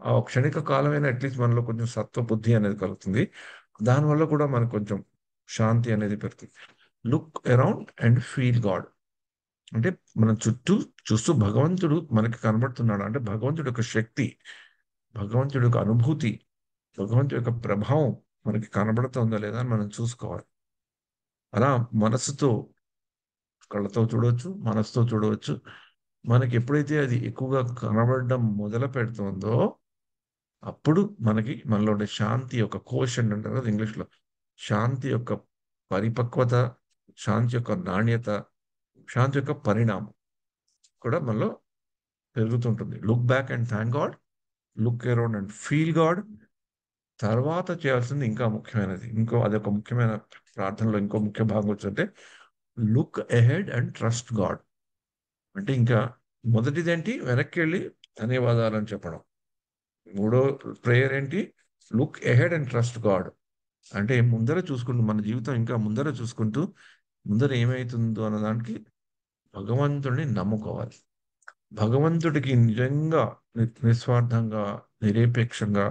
ఆ క్షణిక కాలమైన అట్లీస్ట్ మనలో కొంచెం సత్వ బుద్ధి అనేది కలుగుతుంది. దానివల్ల కూడా మనకు కొంచెం శాంతి అనేది పెరుగుతుంది. Look around and feel God. అంటే మనం చుట్టూ చూస్తూ భగవంతుడు మనకి కనబడుతున్నాడు అంటే భగవంతుడి యొక్క శక్తి, భగవంతుడి యొక్క అనుభూతి, భగవంతుడి యొక్క ప్రభావం మనకి కనబడుతుందా లేదా అని మనం చూసుకోవాలి. అలా మనసుతో, కళ్ళతో చూడవచ్చు, మనసుతో చూడవచ్చు. మనకి ఎప్పుడైతే అది ఎక్కువగా కనబడడం మొదలు పెడుతుందో అప్పుడు మనలో ఉండే శాంతి యొక్క కోషంట్ అంటారు కదా ఇంగ్లీష్లో, శాంతి యొక్క పరిపక్వత, శాంతి యొక్క నాణ్యత, శాంతి యొక్క పరిణామం కూడా మనలో పెరుగుతుంటుంది. Look back and thank God, look around and feel God, తర్వాత చేయాల్సింది ఇంకా ముఖ్యమైనది, ఇంకో అదొక ముఖ్యమైన ప్రార్థనలో ఇంకో ముఖ్య భాగం వచ్చింటే look ahead and trust God. అంటే ఇంకా మొదటిదేంటి, వెనక్కి వెళ్ళి ధన్యవాదాలు అని చెప్పడం. మూడో ప్రేయర్ ఏంటి, look ahead and trust God. అంటే ముందర చూసుకుంటూ, మన జీవితం ఇంకా ముందర చూసుకుంటూ, ముందర ఏమైతుందో అన్నదానికి భగవంతుడిని నమ్ముకోవాలి. భగవంతుడికి నిజంగా నిస్వార్థంగా, నిరపేక్షంగా,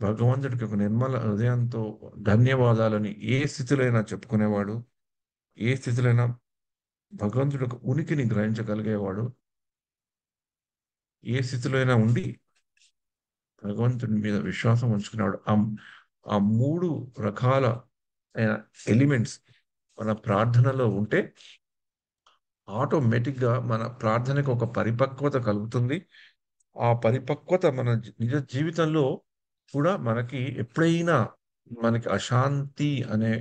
భగవంతుడికి ఒక నిర్మల హృదయంతో ధన్యవాదాలని ఏ స్థితిలో అయినా చెప్పుకునేవాడు, ఏ స్థితిలో అయినా భగవంతుడి యొక్క ఉనికిని గ్రహించగలిగేవాడు, ఏ స్థితిలో అయినా ఉండి భగవంతుడి మీద విశ్వాసం ఉంచుకున్నాడు. ఆ మూడు రకాల ఎలిమెంట్స్ మన ప్రార్థనలో ఉంటే ఆటోమేటిక్గా మన ప్రార్థనకు ఒక పరిపక్వత కలుగుతుంది. ఆ పరిపక్వత మన నిజ జీవితంలో కూడా మనకి ఎప్పుడైనా మనకి అశాంతి అనే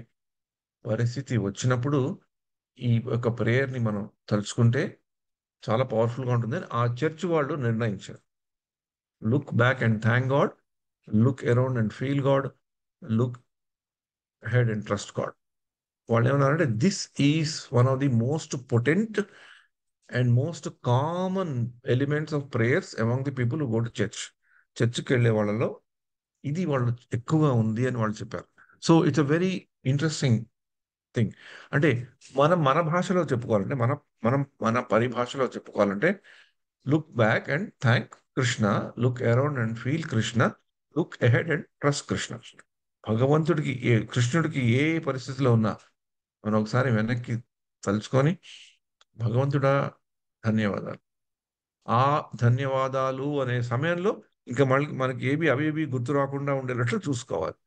పరిస్థితి వచ్చినప్పుడు ఈ యొక్క ప్రేయర్ని మనం తలుచుకుంటే చాలా పవర్ఫుల్గా ఉంటుంది. ఆ చర్చ్ వాళ్ళు నిర్ణయించారు, look back and thank God, look around and feel God, look head and trust God. వాళ్ళు ఏమన్నారంటే this is one of the most potent and most common elements of prayers among the people who go to church. చర్చ్కి వెళ్ళే వాళ్ళలో ఇది వాళ్ళు ఎక్కువగా ఉంది అని వాళ్ళు చెప్పారు. So it's a very interesting thing. అంటే మనం మన భాషలో చెప్పుకోవాలంటే, మన పరిభాషలో చెప్పుకోవాలంటే look back and thank Krishna, look around and feel Krishna, look ahead and trust Krishna. భగవంతుడికి కృష్ణుడికి ఏ పరిస్థితిలో ఉన్నా మనం ఒకసారి వెనక్కి తలుచుకొని భగవంతుడా ధన్యవాదాలు, ఆ ధన్యవాదాలు అనే సమయంలో ఇంకా మళ్ళీ మనకి అవి గుర్తు రాకుండా ఉండేటట్లు చూసుకోవాలి.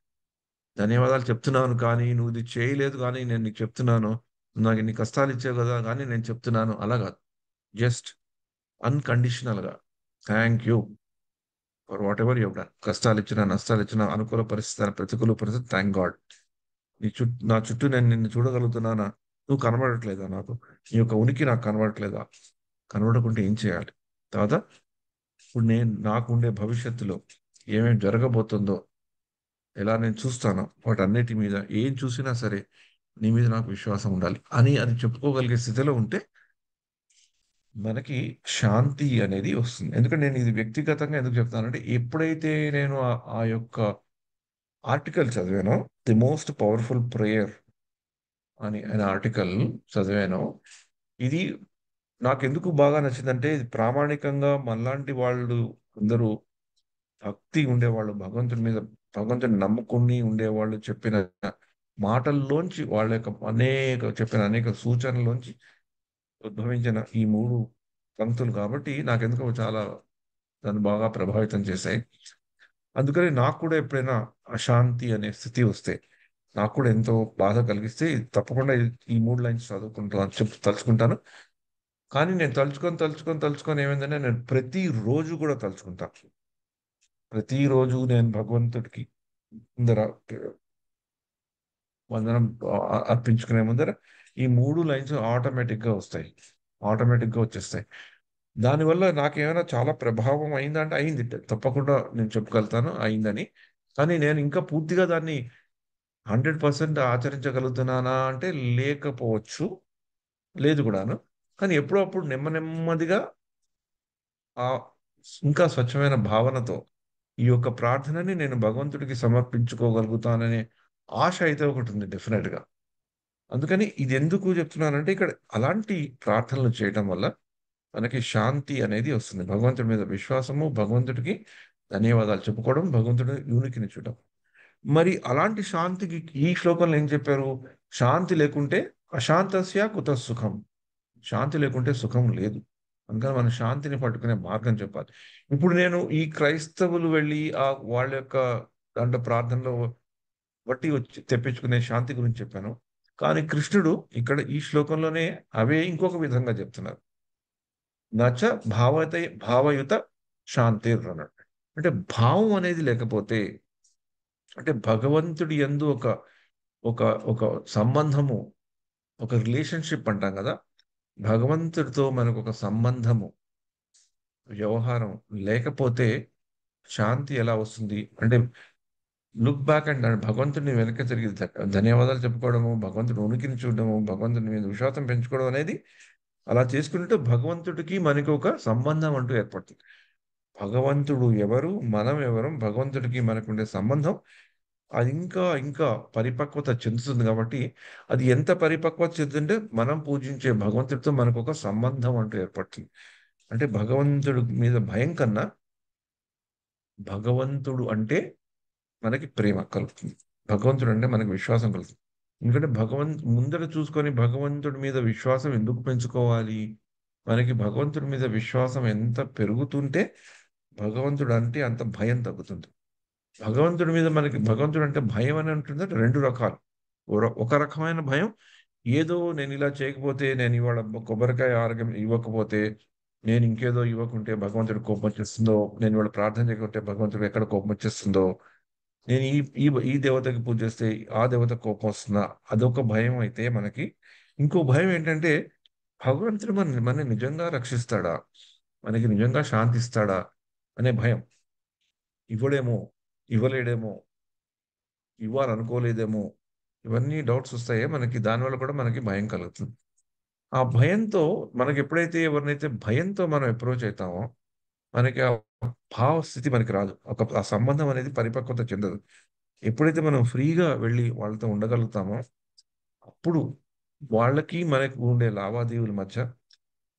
ధన్యవాదాలు చెప్తున్నాను కానీ నువ్వు ఇది చేయలేదు కానీ నేను నీకు చెప్తున్నాను, నాకు ఇన్ని కష్టాలు ఇచ్చావు కదా కానీ నేను చెప్తున్నాను, అలా కాదు. జస్ట్ అన్కండిషనల్గా thank you for whatever you done. కష్టాలు ఇచ్చినా, నష్టాలు ఇచ్చినా, అనుకూల పరిస్థితి, ప్రతికూల పరిస్థితి, థ్యాంక్ గాడ్. నా చుట్టూ నేను నిన్ను చూడగలుగుతున్నానా, నువ్వు కనబడట్లేదా నాకు, నీ యొక్క ఉనికి నాకు కనబడట్లేదా, కనబడకుంటే ఏం చేయాలి, తర్వాత ఇప్పుడు నేను నాకుండే భవిష్యత్తులో ఏమేమి జరగబోతుందో, ఎలా నేను చూస్తానో వాటన్నిటి మీద, ఏం చూసినా సరే నీ మీద నాకు విశ్వాసం ఉండాలి అని అది చెప్పుకోగలిగే స్థితిలో ఉంటే మనకి శాంతి అనేది వస్తుంది. ఎందుకంటే నేను ఇది వ్యక్తిగతంగా ఎందుకు చెప్తానంటే, ఎప్పుడైతే నేను ఆ యొక్క ఆర్టికల్ చదివానో, ది మోస్ట్ పవర్ఫుల్ ప్రేయర్ అని అనే ఆర్టికల్ చదివానో, ఇది నాకు ఎందుకు బాగా నచ్చిందంటే, ఇది ప్రామాణికంగా మనలాంటి వాళ్ళు అందరూ భక్తి ఉండేవాళ్ళు, భగవంతుడి మీద భగవంతుని నమ్ముకుని ఉండేవాళ్ళు చెప్పిన మాటల్లోంచి, వాళ్ళ యొక్క చెప్పిన అనేక సూచనలోంచి ఉద్భవించిన ఈ మూడు పంక్తులు కాబట్టి నాకెందుకో చాలా నన్ను బాగా ప్రభావితం చేశాయి. అందుకని నాకు కూడా ఎప్పుడైనా అశాంతి అనే స్థితి వస్తే, నాకు కూడా ఎంతో బాధ కలిగిస్తే తప్పకుండా ఈ మూడు లైన్స్ చదువుకుంటాను, తలుచుకుంటాను. కానీ నేను తలుచుకొని ఏమైందంటే నేను ప్రతిరోజు కూడా తలుచుకుంటాను. ప్రతిరోజు నేను భగవంతుడికి ముందర వందనం అర్పించుకునే ముందర ఈ మూడు లైన్స్ ఆటోమేటిక్గా వస్తాయి, ఆటోమేటిక్గా వచ్చేస్తాయి. దానివల్ల నాకేమైనా చాలా ప్రభావం అయిందంటే అయింది, తప్పకుండా నేను చెప్పగలుగుతాను అయిందని. కానీ నేను ఇంకా పూర్తిగా దాన్ని 100% ఆచరించగలుగుతున్నానా అంటే లేకపోవచ్చు, లేదు కూడాను. కానీ ఎప్పుడో అప్పుడు నెమ్మదిగా ఆ ఇంకా స్వచ్ఛమైన భావనతో ఈ యొక్క ప్రార్థనని నేను భగవంతుడికి సమర్పించుకోగలుగుతాననే ఆశ అయితే ఒకటి ఉంది డెఫినెట్ గా. అందుకని ఇది ఎందుకు చెప్తున్నానంటే, ఇక్కడ అలాంటి ప్రార్థనలు చేయటం వల్ల మనకి శాంతి అనేది వస్తుంది. భగవంతుడి మీద విశ్వాసము, భగవంతుడికి ధన్యవాదాలు చెప్పుకోవడం, భగవంతుడి యూనికిని చూడడం. మరి అలాంటి శాంతికి ఈ శ్లోకంలో ఏం చెప్పారు, శాంతి లేకుంటే అశాంతస్య కుత సుఖం, శాంతి లేకుంటే సుఖం లేదు. అందుకని మనం శాంతిని పట్టుకునే మార్గం చెప్పాలి. ఇప్పుడు నేను ఈ క్రైస్తవులు వెళ్ళి వాళ్ళ యొక్క దాంట్లో ప్రార్థనలో బట్టి వచ్చి తెప్పించుకునే శాంతి గురించి చెప్పాను. కానీ కృష్ణుడు ఇక్కడ ఈ శ్లోకంలోనే అవే ఇంకొక విధంగా చెప్తున్నారు. నచ భావయుత శాంతి అన్నాడు. అంటే భావం అనేది లేకపోతే, అంటే భగవంతుడి యందు ఒక ఒక ఒక సంబంధము, ఒక రిలేషన్షిప్ అంటాం కదా, భగవంతుడితో మనకు ఒక సంబంధము, వ్యవహారం లేకపోతే శాంతి ఎలా వస్తుంది అంటే, లుక్ బ్యాక్ అండ్ భగవంతుడిని వెనక్కి తిరిగి ధన్యవాదాలు చెప్పుకోవడము, భగవంతుడి ఉనికిని చూడడము, భగవంతుడి మీద విశ్వాసం పెంచుకోవడం అనేది అలా చేసుకుంటే భగవంతుడికి మనకి ఒక సంబంధం అంటూ ఏర్పడుతుంది. భగవంతుడు ఎవరు, మనం ఎవరం, భగవంతుడికి మనకుండే సంబంధం అది ఇంకా ఇంకా పరిపక్వత చెందుతుంది కాబట్టి, అది ఎంత పరిపక్వత చెందుతుంటే మనం పూజించే భగవంతుడితో మనకు ఒక సంబంధం అంటూ ఏర్పడుతుంది. అంటే భగవంతుడి మీద భయం కన్నా భగవంతుడు అంటే మనకి ప్రేమ కలుగుతుంది. భగవంతుడు అంటే మనకి విశ్వాసం కలుగుతుంది. ఎందుకంటే ముందర చూసుకొని భగవంతుడి మీద విశ్వాసం ఎందుకు పెంచుకోవాలి? మనకి భగవంతుడి మీద విశ్వాసం ఎంత పెరుగుతుంటే భగవంతుడు అంటే అంత భయం తగ్గుతుంది. భగవంతుడి మీద మనకి భగవంతుడు అంటే భయం అని ఉంటుంది రెండు రకాలు. ఒక రకమైన భయం ఏదో నేను ఇలా చేయకపోతే, నేను ఇవాళ కొబ్బరికాయ ఆరోగ్యం ఇవ్వకపోతే, నేను ఇంకేదో ఇవ్వకుంటే భగవంతుడు కోపం వచ్చేస్తుందో, నేను ఇవాళ ప్రార్థన చేయకపోతే భగవంతుడు ఎక్కడ కోపం వచ్చేస్తుందో, నేను ఈ ఈ ఈ దేవతకి పూజ చేస్తే ఆ దేవత కోపం వస్తుందా, అదొక భయం అయితే మనకి. ఇంకో భయం ఏంటంటే భగవంతుడు మన నిజంగా రక్షిస్తాడా, మనకి నిజంగా శాంతి ఇస్తాడా అనే భయం. ఇవ్వడేమో, ఇవ్వలేడేమో, ఇవ్వాలనుకోలేదేమో, ఇవన్నీ డౌట్స్ వస్తాయో మనకి, దానివల్ల కూడా మనకి భయం కలుగుతుంది. ఆ భయంతో మనకి ఎప్పుడైతే ఎవరినైతే భయంతో మనం అప్రోచ్ అవుతామో మనకి ఆ భావస్థితి మనకి రాదు. ఆ సంబంధం అనేది పరిపక్వత చెందదు. ఎప్పుడైతే మనం ఫ్రీగా వెళ్ళి వాళ్ళతో ఉండగలుగుతామో అప్పుడు వాళ్ళకి మనకి ఉండే లావాదేవీల మధ్య,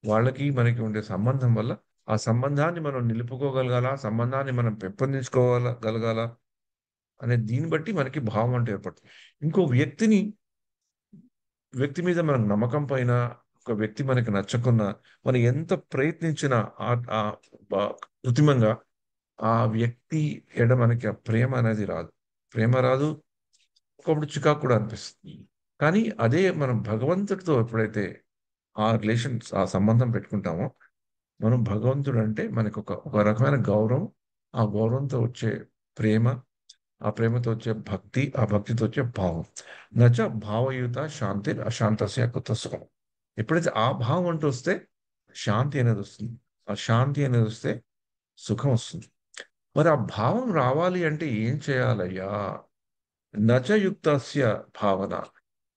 వాళ్ళకి మనకి ఉండే సంబంధం వల్ల ఆ సంబంధాన్ని మనం నిలుపుకోగలగాల, ఆ సంబంధాన్ని మనం పెంపొందించుకోగలగాల అనే దీన్ని బట్టి మనకి భావం అంటే ఏర్పడుతుంది. ఇంకో వ్యక్తి మీద మనకు నమ్మకం పైన, ఒక వ్యక్తి మనకి నచ్చకున్నా, మనం ఎంత ప్రయత్నించినా ఆ కృత్రిమంగా ఆ వ్యక్తి ఎడ మనకి ఆ ప్రేమ అనేది రాదు. ప్రేమ రాదు, ఒకప్పుడు చికాకు కూడా అనిపిస్తుంది. కానీ అదే మనం భగవంతుడితో ఎప్పుడైతే ఆ సంబంధం పెట్టుకుంటామో, మనం భగవంతుడు అంటే మనకు ఒక రకమైన గౌరవం, ఆ గౌరవంతో వచ్చే ప్రేమ, ఆ ప్రేమతో వచ్చే భక్తి, ఆ భక్తితో వచ్చే భావం. నచ భావయుత శాంతి అశాంతస్య కుత సుఖం. ఎప్పుడైతే ఆ భావం అంటూ వస్తే శాంతి అనేది వస్తుంది. ఆ శాంతి అనేది వస్తే సుఖం వస్తుంది. మరి ఆ భావం రావాలి అంటే ఏం చేయాలయ్యా? నచ యుక్తస్య భావన.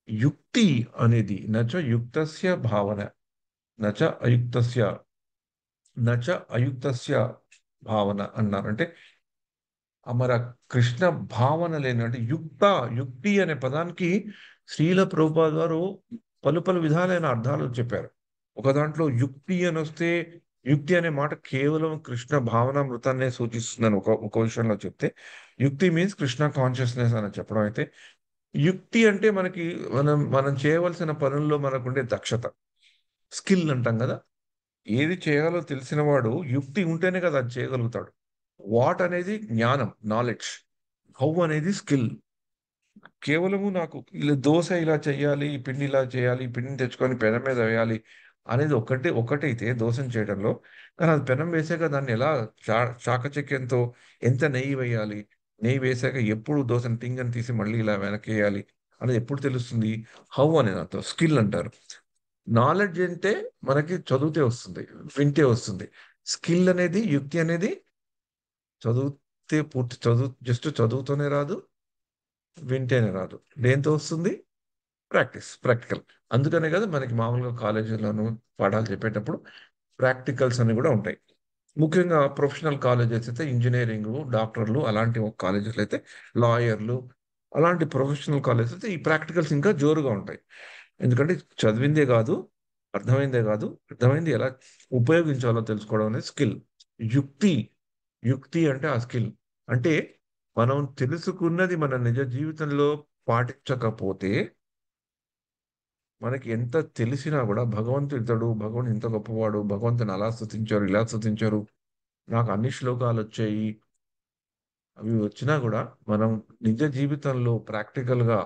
యుక్తి అనేది నచ యుక్తస్య భావన, నచ అయుక్తస్య నచ అయుక్తస్య భావన అన్నారు. అంటే మరి ఆ కృష్ణ భావన లేని అంటే యుక్తి అనే పదానికి శ్రీల ప్రభుపాద వారు పలు పలు విధాలైన అర్థాలు చెప్పారు. ఒక దాంట్లో యుక్తి అని వస్తే, యుక్తి అనే మాట కేవలం కృష్ణ భావనామృతాన్నే సూచిస్తుందని ఒక విషయంలో చెప్తే, యుక్తి మీన్స్ కృష్ణ కాన్షియస్నెస్ అని చెప్పడం అయితే, యుక్తి అంటే మనకి మనం చేయవలసిన పనుల్లో మనకుండే దక్షత, స్కిల్ అంటాం కదా. ఏది చేయాలో తెలిసిన వాడు యుక్తి ఉంటేనే కదా అది చేయగలుగుతాడు. వాట్ అనేది జ్ఞానం, నాలెడ్జ్. హౌ అనేది స్కిల్. కేవలము నాకు ఇలా దోశ ఇలా చేయాలి, ఈ పిండి ఇలా చేయాలి, ఈ పిండిని తెచ్చుకొని పెనం మీద వేయాలి అనేది ఒకటైతే దోశను చేయడంలో, కానీ అది పెనం వేసాక దాన్ని ఎలా చాకచక్యంతో ఎంత నెయ్యి వేయాలి, నెయ్యి వేసాక ఎప్పుడు దోశను టింగని తీసి మళ్ళీ ఇలా వెనక్కి వేయాలి అనేది ఎప్పుడు తెలుస్తుంది? హౌ అనేది అంత స్కిల్ అంటారు. నాలెడ్జ్ అంటే మనకి చదివితే వస్తుంది, వింటే వస్తుంది. స్కిల్ అనేది, యుక్తి అనేది చదివితే పూర్తి జస్ట్ చదువుతూనే రాదు, వింటేనే రాదు. దేంతో వస్తుంది? ప్రాక్టికల్. అందుకనే కదా మనకి మామూలుగా కాలేజీలోను పాఠాలు చెప్పేటప్పుడు ప్రాక్టికల్స్ అని కూడా ఉంటాయి. ముఖ్యంగా ప్రొఫెషనల్ కాలేజెస్ అయితే ఇంజనీరింగ్, డాక్టర్లు అలాంటి కాలేజెస్ అయితే లాయర్లు, అలాంటి ప్రొఫెషనల్ కాలేజెస్ అయితే ఈ ప్రాక్టికల్స్ ఇంకా జోరుగా ఉంటాయి. ఎందుకంటే చదివిందే కాదు, అర్థమైంది ఎలా ఉపయోగించాలో తెలుసుకోవడం అనేది స్కిల్. యుక్తి యుక్తి అంటే ఆ స్కిల్. అంటే మనం తెలుసుకున్నది మన నిజ జీవితంలో పాటించకపోతే, మనకి ఎంత తెలిసినా కూడా భగవంతుడు ఇతడు, భగవంతుడు ఇంత గొప్పవాడు, భగవంతుని అలా స్తుతించారు, ఇలా స్తుతించారు, నాకు అన్ని శ్లోకాలు వచ్చాయి, అవి వచ్చినా కూడా మనం నిజ జీవితంలో ప్రాక్టికల్గా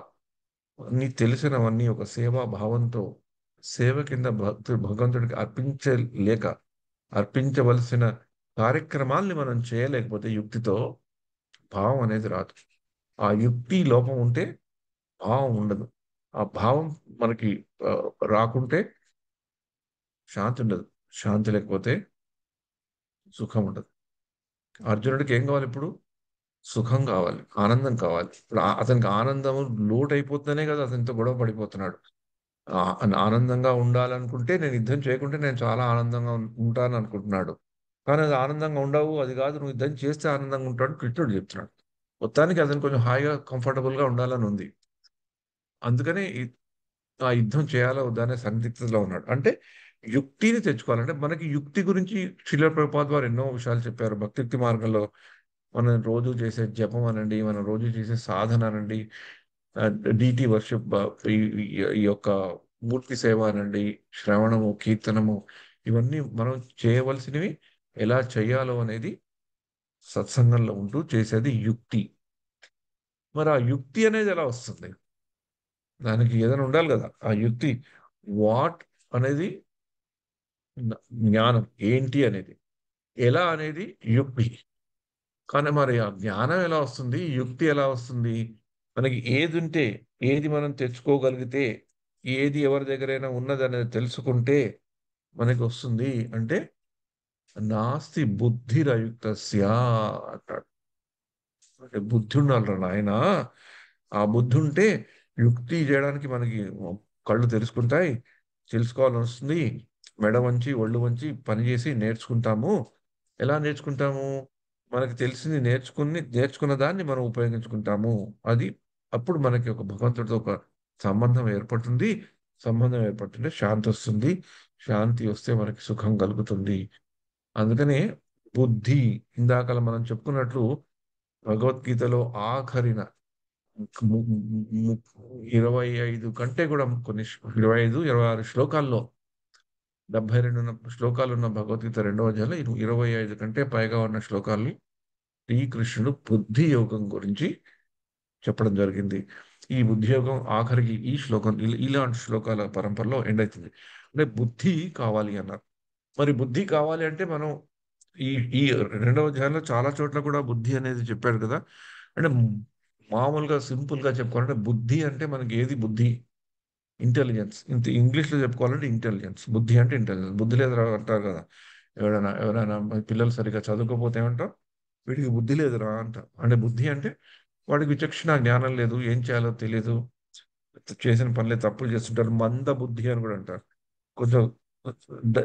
అన్ని తెలిసినవన్నీ ఒక సేవా భావంతో సేవ కింద భగవంతుడికి అర్పించలేక, అర్పించవలసిన కార్యక్రమాల్ని మనం చేయలేకపోతే యుక్తితో భావం అనేది రాదు. ఆ యుక్తి లోపం ఉంటే భావం ఉండదు. ఆ భావం మనకి ఆ, రాకుంటే శాంతి ఉండదు. శాంతి లేకపోతే సుఖం ఉండదు. అర్జునుడికి ఏం కావాలి ఇప్పుడు? సుఖం కావాలి, ఆనందం కావాలి. ఇప్పుడు అతనికి ఆనందం లోటు అయిపోతేనే కదా అతనితో గొడవ పడిపోతున్నాడు. ఆనందంగా ఉండాలనుకుంటే నేను యుద్ధం చేయకుంటే నేను చాలా ఆనందంగా ఉంటాను అనుకుంటున్నాడు. కానీ అది ఆనందంగా ఉండవు, అది కాదు, నువ్వు యుద్ధం చేస్తే ఆనందంగా ఉంటాడు కృష్ణుడు చెప్తున్నాడు. మొత్తానికి అతను కొంచెం హాయిగా కంఫర్టబుల్ గా ఉండాలని ఉంది. అందుకనే ఆ యుద్ధం చేయాలా వద్దా అనే సందిగ్ధతలో ఉన్నాడు. అంటే యుక్తిని తెచ్చుకోవాలంటే మనకి యుక్తి గురించి శిల ప్రభుపాద్ వారు ఎన్నో విషయాలు చెప్పారు. భక్తి మార్గంలో మనం రోజు చేసే జపం అనండి, మనం రోజు చేసే సాధన అనండి, డిటి వర్షిప్, ఈ ఈ యొక్క మూర్తి సేవ అనండి, శ్రవణము, కీర్తనము, ఇవన్నీ మనం చేయవలసినవి ఎలా చేయాలో అనేది సత్సంగంలో ఉంటూ చేసేది యుక్తి. మరి ఆ యుక్తి అనేది ఎలా వస్తుంది? దానికి ఏదైనా ఉండాలి కదా ఆ యుక్తి. వాట్ అనేది జ్ఞానం ఏంటి అనేది, ఎలా అనేది యుక్తి. కానీ మరి ఆ జ్ఞానం ఎలా వస్తుంది, యుక్తి ఎలా వస్తుంది? మనకి ఏది ఉంటే, ఏది మనం తెచ్చుకోగలిగితే, ఏది ఎవరి దగ్గరైనా ఉన్నదనేది తెలుసుకుంటే మనకి వస్తుంది అంటే, నాస్తి బుద్ధిరయుక్తస్య అంటాడు. అంటే బుద్ధి ఉండాలిరా నాయనా. ఆ బుద్ధి ఉంటే యుక్తి చేయడానికి మనకి కళ్ళు తెలుసుకుంటాయి, తెలుసుకోవాలని వస్తుంది. మెడ వంచి ఒళ్ళు వంచి పని చేసి నేర్చుకుంటాము. ఎలా నేర్చుకుంటాము? మనకి తెలిసింది నేర్చుకున్న దాన్ని మనం ఉపయోగించుకుంటాము. అది అప్పుడు మనకి ఒక భగవంతుడితో ఒక సంబంధం ఏర్పడుతుంది. సంబంధం ఏర్పడుతుంటే శాంతి వస్తుంది. శాంతి వస్తే మనకి సుఖం కలుగుతుంది. అందుకనే బుద్ధి, ఇందాకల మనం చెప్పుకున్నట్లు భగవద్గీతలో ఆఖరిన ము- ము- 25 కంటే కూడా కొన్ని 25, 26 శ్లోకాల్లో, 72 శ్లోకాలు ఉన్న భగవద్గీత రెండవ అధ్యాయంలో 25 కంటే పైగా ఉన్న శ్లోకాల్ని శ్రీకృష్ణుడు బుద్ధి యోగం గురించి చెప్పడం జరిగింది. ఈ బుద్ధి యోగం ఆఖరికి ఈ శ్లోకం ఇలాంటి శ్లోకాల పరంపరలో ఎండ్ అవుతుంది. అంటే బుద్ధి కావాలి అన్నారు. మరి బుద్ధి కావాలి అంటే మనం ఈ ఈ రెండవ అధ్యాయంలో చాలా చోట్ల కూడా బుద్ధి అనేది చెప్పాడు కదా. అంటే మామూలుగా సింపుల్ గా చెప్పుకోవాలంటే బుద్ధి అంటే మనకి ఏది బుద్ధి? ఇంటెలిజెన్స్. ఇంత ఇంగ్లీష్లో చెప్పుకోవాలంటే ఇంటెలిజెన్స్. బుద్ధి అంటే ఇంటెలిజెన్స్. బుద్ధి లేదురా అంటారు కదా. ఎవరైనా పిల్లలు సరిగ్గా చదువుకోకపోతే ఏమంటాం? వీడికి బుద్ధి లేదురా అంటాం. అంటే బుద్ధి అంటే వాడికి విచక్షణ జ్ఞానం లేదు, ఏం చేయాలో తెలియదు, చేసిన పనులే తప్పులు చేస్తుంటారు, మంద బుద్ధి అని కూడా అంటారు. కొంచెం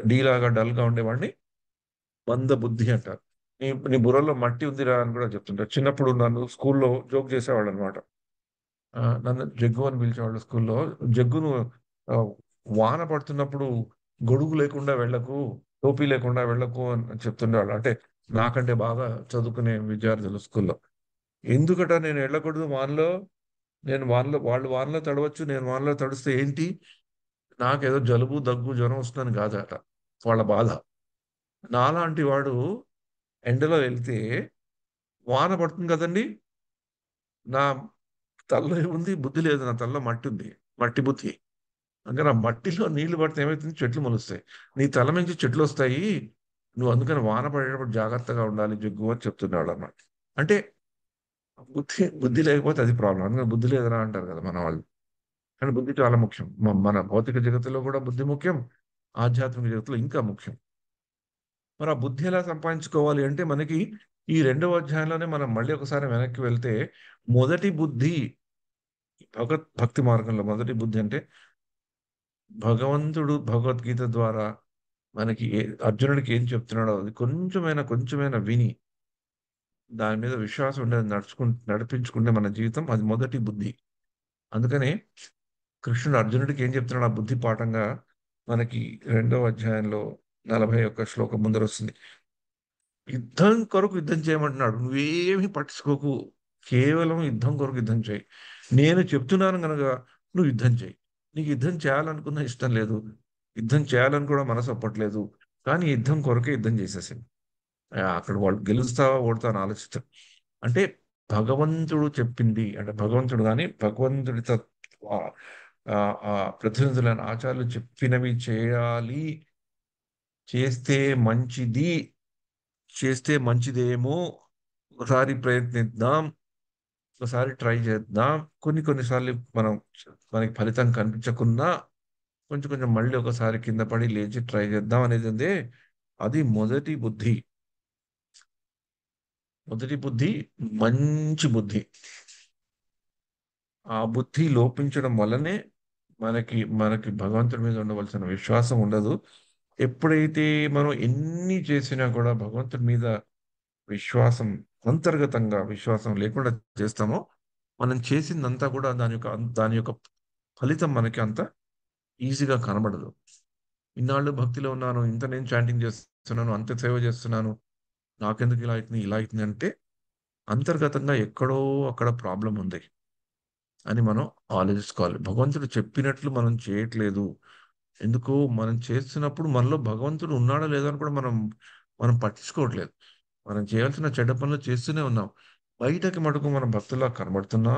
డీలాగా డల్గా ఉండేవాడిని మంద బుద్ధి అంటారు. నీ బుర్రలో మట్టి ఉందిరా అని కూడా చెప్తుంటారు. చిన్నప్పుడు నన్ను స్కూల్లో జోక్ చేసేవాళ్ళు అనమాట. నన్ను జగ్గు అని పిలిచేవాళ్ళు స్కూల్లో. జగ్గును ఆ, వాన పడుతున్నప్పుడు గొడుగు లేకుండా వెళ్ళకు, టోపీ లేకుండా వెళ్ళకు అని చెప్తుండేవాళ్ళు. అంటే నాకంటే బాగా చదువుకునే విద్యార్థులు స్కూల్లో. ఎందుకట నేను వెళ్ళకూడదు వానలో? వాళ్ళు వానలో తడవచ్చు, నేను వానలో తడుస్తే ఏంటి? నాకేదో జలుబు దగ్గు జ్వరం వస్తుందని కాదట వాళ్ళ బాధ. నాలాంటి వాడు ఎండలో వెళ్తే వాన పడుతుంది కదండి, నా తలలో ఏముంది? బుద్ధి లేదు, నా తలలో మట్టి ఉంది, మట్టి బుద్ధి. అందుకని ఆ మట్టిలో నీళ్లు పడితే ఏమవుతుంది? చెట్లు మొలుస్తాయి. నీ తల నుంచి చెట్లు వస్తాయి. నువ్వు అందుకని వాన పడేటప్పుడు జాగ్రత్తగా ఉండాలి జగ్గు అని చెప్తున్నాడు అన్నమాట. అంటే బుద్ధి లేకపోతే అది ప్రాబ్లం. అందుకని బుద్ధి లేదురా అంటారు కదా మన వాళ్ళు. కానీ బుద్ధి చాలా ముఖ్యం. మన భౌతిక జగత్తులో కూడా బుద్ధి ముఖ్యం, ఆధ్యాత్మిక జగత్తులో ఇంకా ముఖ్యం. మరి ఆ బుద్ధి ఎలా సంపాదించుకోవాలి అంటే మనకి ఈ రెండవ అధ్యాయంలోనే మనం మళ్ళీ ఒకసారి వెనక్కి వెళ్తే, మొదటి బుద్ధి భక్తి మార్గంలో మొదటి బుద్ధి అంటే భగవంతుడు భగవద్గీత ద్వారా మనకి అర్జునుడికి ఏం చెప్తున్నాడో అది కొంచెమైనా విని దాని మీద విశ్వాసం ఉండేది నడిపించుకుంటే మన జీవితం, అది మొదటి బుద్ధి. అందుకనే కృష్ణుడు అర్జునుడికి ఏం చెప్తున్నాడు ఆ బుద్ధి పాఠంగా మనకి రెండవ అధ్యాయంలో 41 శ్లోకం ముందర వస్తుంది. యుద్ధం కొరకు యుద్ధం చేయమంటున్నాడు. నువ్వేమీ పట్టించుకోకు, కేవలం యుద్ధం కొరకు యుద్ధం చేయి. నేను చెప్తున్నాను కనుక నువ్వు యుద్ధం చేయి. నీకు యుద్ధం చేయాలనుకున్న ఇష్టం లేదు, యుద్ధం చేయాలని కూడా మనసు ఒప్పట్లేదు, కానీ యుద్ధం కొరకే యుద్ధం చేసేసాను. అక్కడ వాళ్ళు గెలుస్తావా ఓడతావా అని ఆలోచిస్తారు. అంటే భగవంతుడు చెప్పింది, అంటే భగవంతుడు కానీ భగవంతుడి ఆ ఆ ఆ ప్రతినిధులైన ఆచార్యులు చెప్పినవి చేయాలి, చేస్తే మంచిది, చేస్తే మంచిదేమో, ఒకసారి ప్రయత్నిద్దాం, ఒకసారి ట్రై చేద్దాం. కొన్నిసార్లు మనకి ఫలితం కనిపించకున్నా కొంచెం కొంచెం మళ్ళీ ఒకసారి కింద పడి లేచి ట్రై చేద్దాం అనేది ఉంది. అది మొదటి బుద్ధి. మొదటి బుద్ధి మంచి బుద్ధి. ఆ బుద్ధి లోపించడం వల్లనే మనకి మనకి భగవంతుడి మీద ఉండవలసిన విశ్వాసం ఉండదు. ఎప్పుడైతే మనం ఎన్ని చేసినా కూడా భగవంతుడి మీద విశ్వాసం, అంతర్గతంగా విశ్వాసం లేకుండా చేస్తామో, మనం చేసిందంతా కూడా దాని యొక్క ఫలితం మనకి అంత ఈజీగా కనబడదు. ఇన్నాళ్ళు భక్తిలో ఉన్నాను, ఇంత నేను చాంటింగ్ చేస్తున్నాను, అంత సేవ చేస్తున్నాను, నాకెందుకు ఇలా అవుతుంది ఇలా అవుతుంది అంటే అంతర్గతంగా ఎక్కడో అక్కడ ప్రాబ్లం ఉంది అని మనం ఆలోచించుకోవాలి. భగవంతుడు చెప్పినట్లు మనం చేయట్లేదు. ఎందుకో మనం చేస్తున్నప్పుడు మనలో భగవంతుడు ఉన్నాడో లేదో అని కూడా మనం మనం పట్టించుకోవట్లేదు. మనం చేయాల్సిన చెడ్డ పనులు చేస్తూనే ఉన్నాం. బయటకి మటుకు మనం భక్తులా కనబడుతున్నా,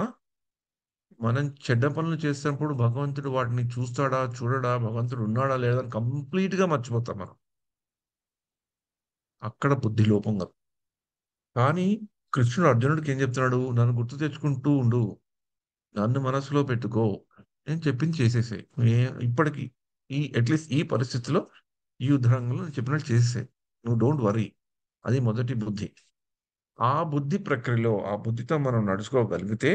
మనం చెడ్డ పనులు చేసినప్పుడు భగవంతుడు వాటిని చూస్తాడా, చూడడా, భగవంతుడు ఉన్నాడా లేదా అని కంప్లీట్‌గా మర్చిపోతాం మనం. అక్కడ బుద్ధి లోపం గదా! కానీ కృష్ణుడు అర్జునుడికి ఏం చెప్తున్నాడు? నన్ను గుర్తు తెచ్చుకుంటూ ఉండు. నన్ను మనసులో పెట్టుకో. నేను చెప్పింది చేసేసేయ్. ఇప్పటికి అట్‌లీస్ట్ ఈ పరిస్థితిలో, ఈ యుద్ధ రంగంలో నేను చెప్పినట్టు చేసేసేయ్. నువ్వు డోంట్ వర్రీ. అది మొదటి బుద్ధి. ఆ బుద్ధి ప్రక్రియలో, ఆ బుద్ధితో మనం నడుచుకోగలిగితే,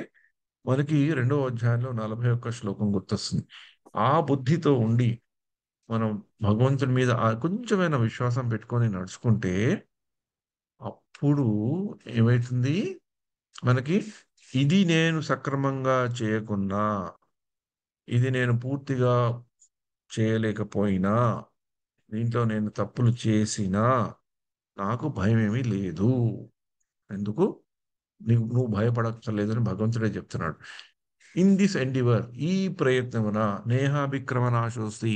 మనకి రెండవ అధ్యాయంలో 41 శ్లోకం గుర్తొస్తుంది. ఆ బుద్ధితో ఉండి, మనం భగవంతుడి మీద కొంచెమైనా విశ్వాసం పెట్టుకొని నడుచుకుంటే, అప్పుడు ఏమైతుంది? మనకి ఇది నేను సక్రమంగా చేయకున్నా, ఇది నేను పూర్తిగా చేయలేకపోయినా, దీంట్లో నేను తప్పులు చేసినా, నాకు భయమేమీ లేదు. ఎందుకు? నువ్వు భయపడక్కర్లేదని భగవంతుడే చెప్తున్నాడు. ఇన్ దిస్ ఎండివర్, ఈ ప్రయత్నమున నేహాభిక్రమనాశోస్తి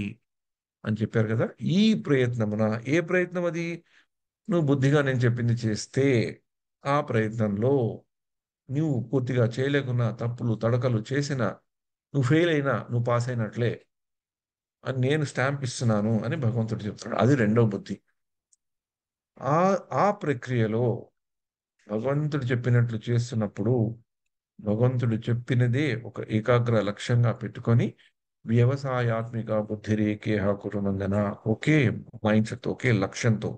అని చెప్పారు కదా! ఈ ప్రయత్నమున, ఏ ప్రయత్నం అది? నువ్వు బుద్ధిగా నేను చెప్పింది చేస్తే, ఆ ప్రయత్నంలో నువ్వు పూర్తిగా చేయలేకున్నా, తప్పులు, తడకలు చేసినా, నువ్వు ఫెయిల్ అయినా, నువ్వు పాస్ అయినట్లే అని నేను స్టాంప్ ఇస్తున్నాను అని భగవంతుడు చెప్తున్నాడు. అది రెండవ బుద్ధి. ఆ ఆ ప్రక్రియలో భగవంతుడు చెప్పినట్లు చేస్తున్నప్పుడు, భగవంతుడు చెప్పినదే ఒక ఏకాగ్ర లక్ష్యంగా పెట్టుకొని, వ్యవసాయాత్మిక బుద్ధిరేకేహ కురునందన, ఒకే మైండ్ సెట్, ఒకే లక్ష్యంతో,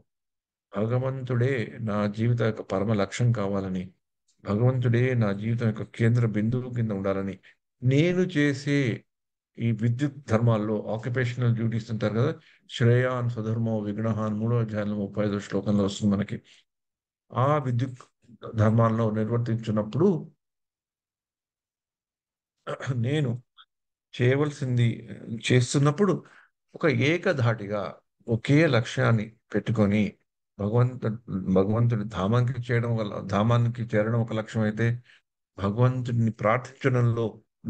భగవంతుడే నా జీవిత యొక్క పరమ లక్ష్యం కావాలని, భగవంతుడే నా జీవితం యొక్క కేంద్ర బిందువు కింద ఉండాలని, నేను చేసే ఈ విద్యుత్ ధర్మాల్లో ఆక్యుపేషనల్ డ్యూటీస్ అంటారు కదా! శ్రేయాన్ స్వధర్మో విఘ్నహాన్ మూడో అధ్యాయంలో 35వ శ్లోకంలో వస్తుంది మనకి. ఆ విద్యుత్ ధర్మాల్లో నిర్వర్తించినప్పుడు నేను చేయవలసింది చేస్తున్నప్పుడు ఒక ఏకధాటిగా ఒకే లక్ష్యాన్ని పెట్టుకొని భగవంతు భగవంతుడి ధామానికి చేరడం ఒక లక్ష్యం అయితే, భగవంతుడిని ప్రార్థించడంలో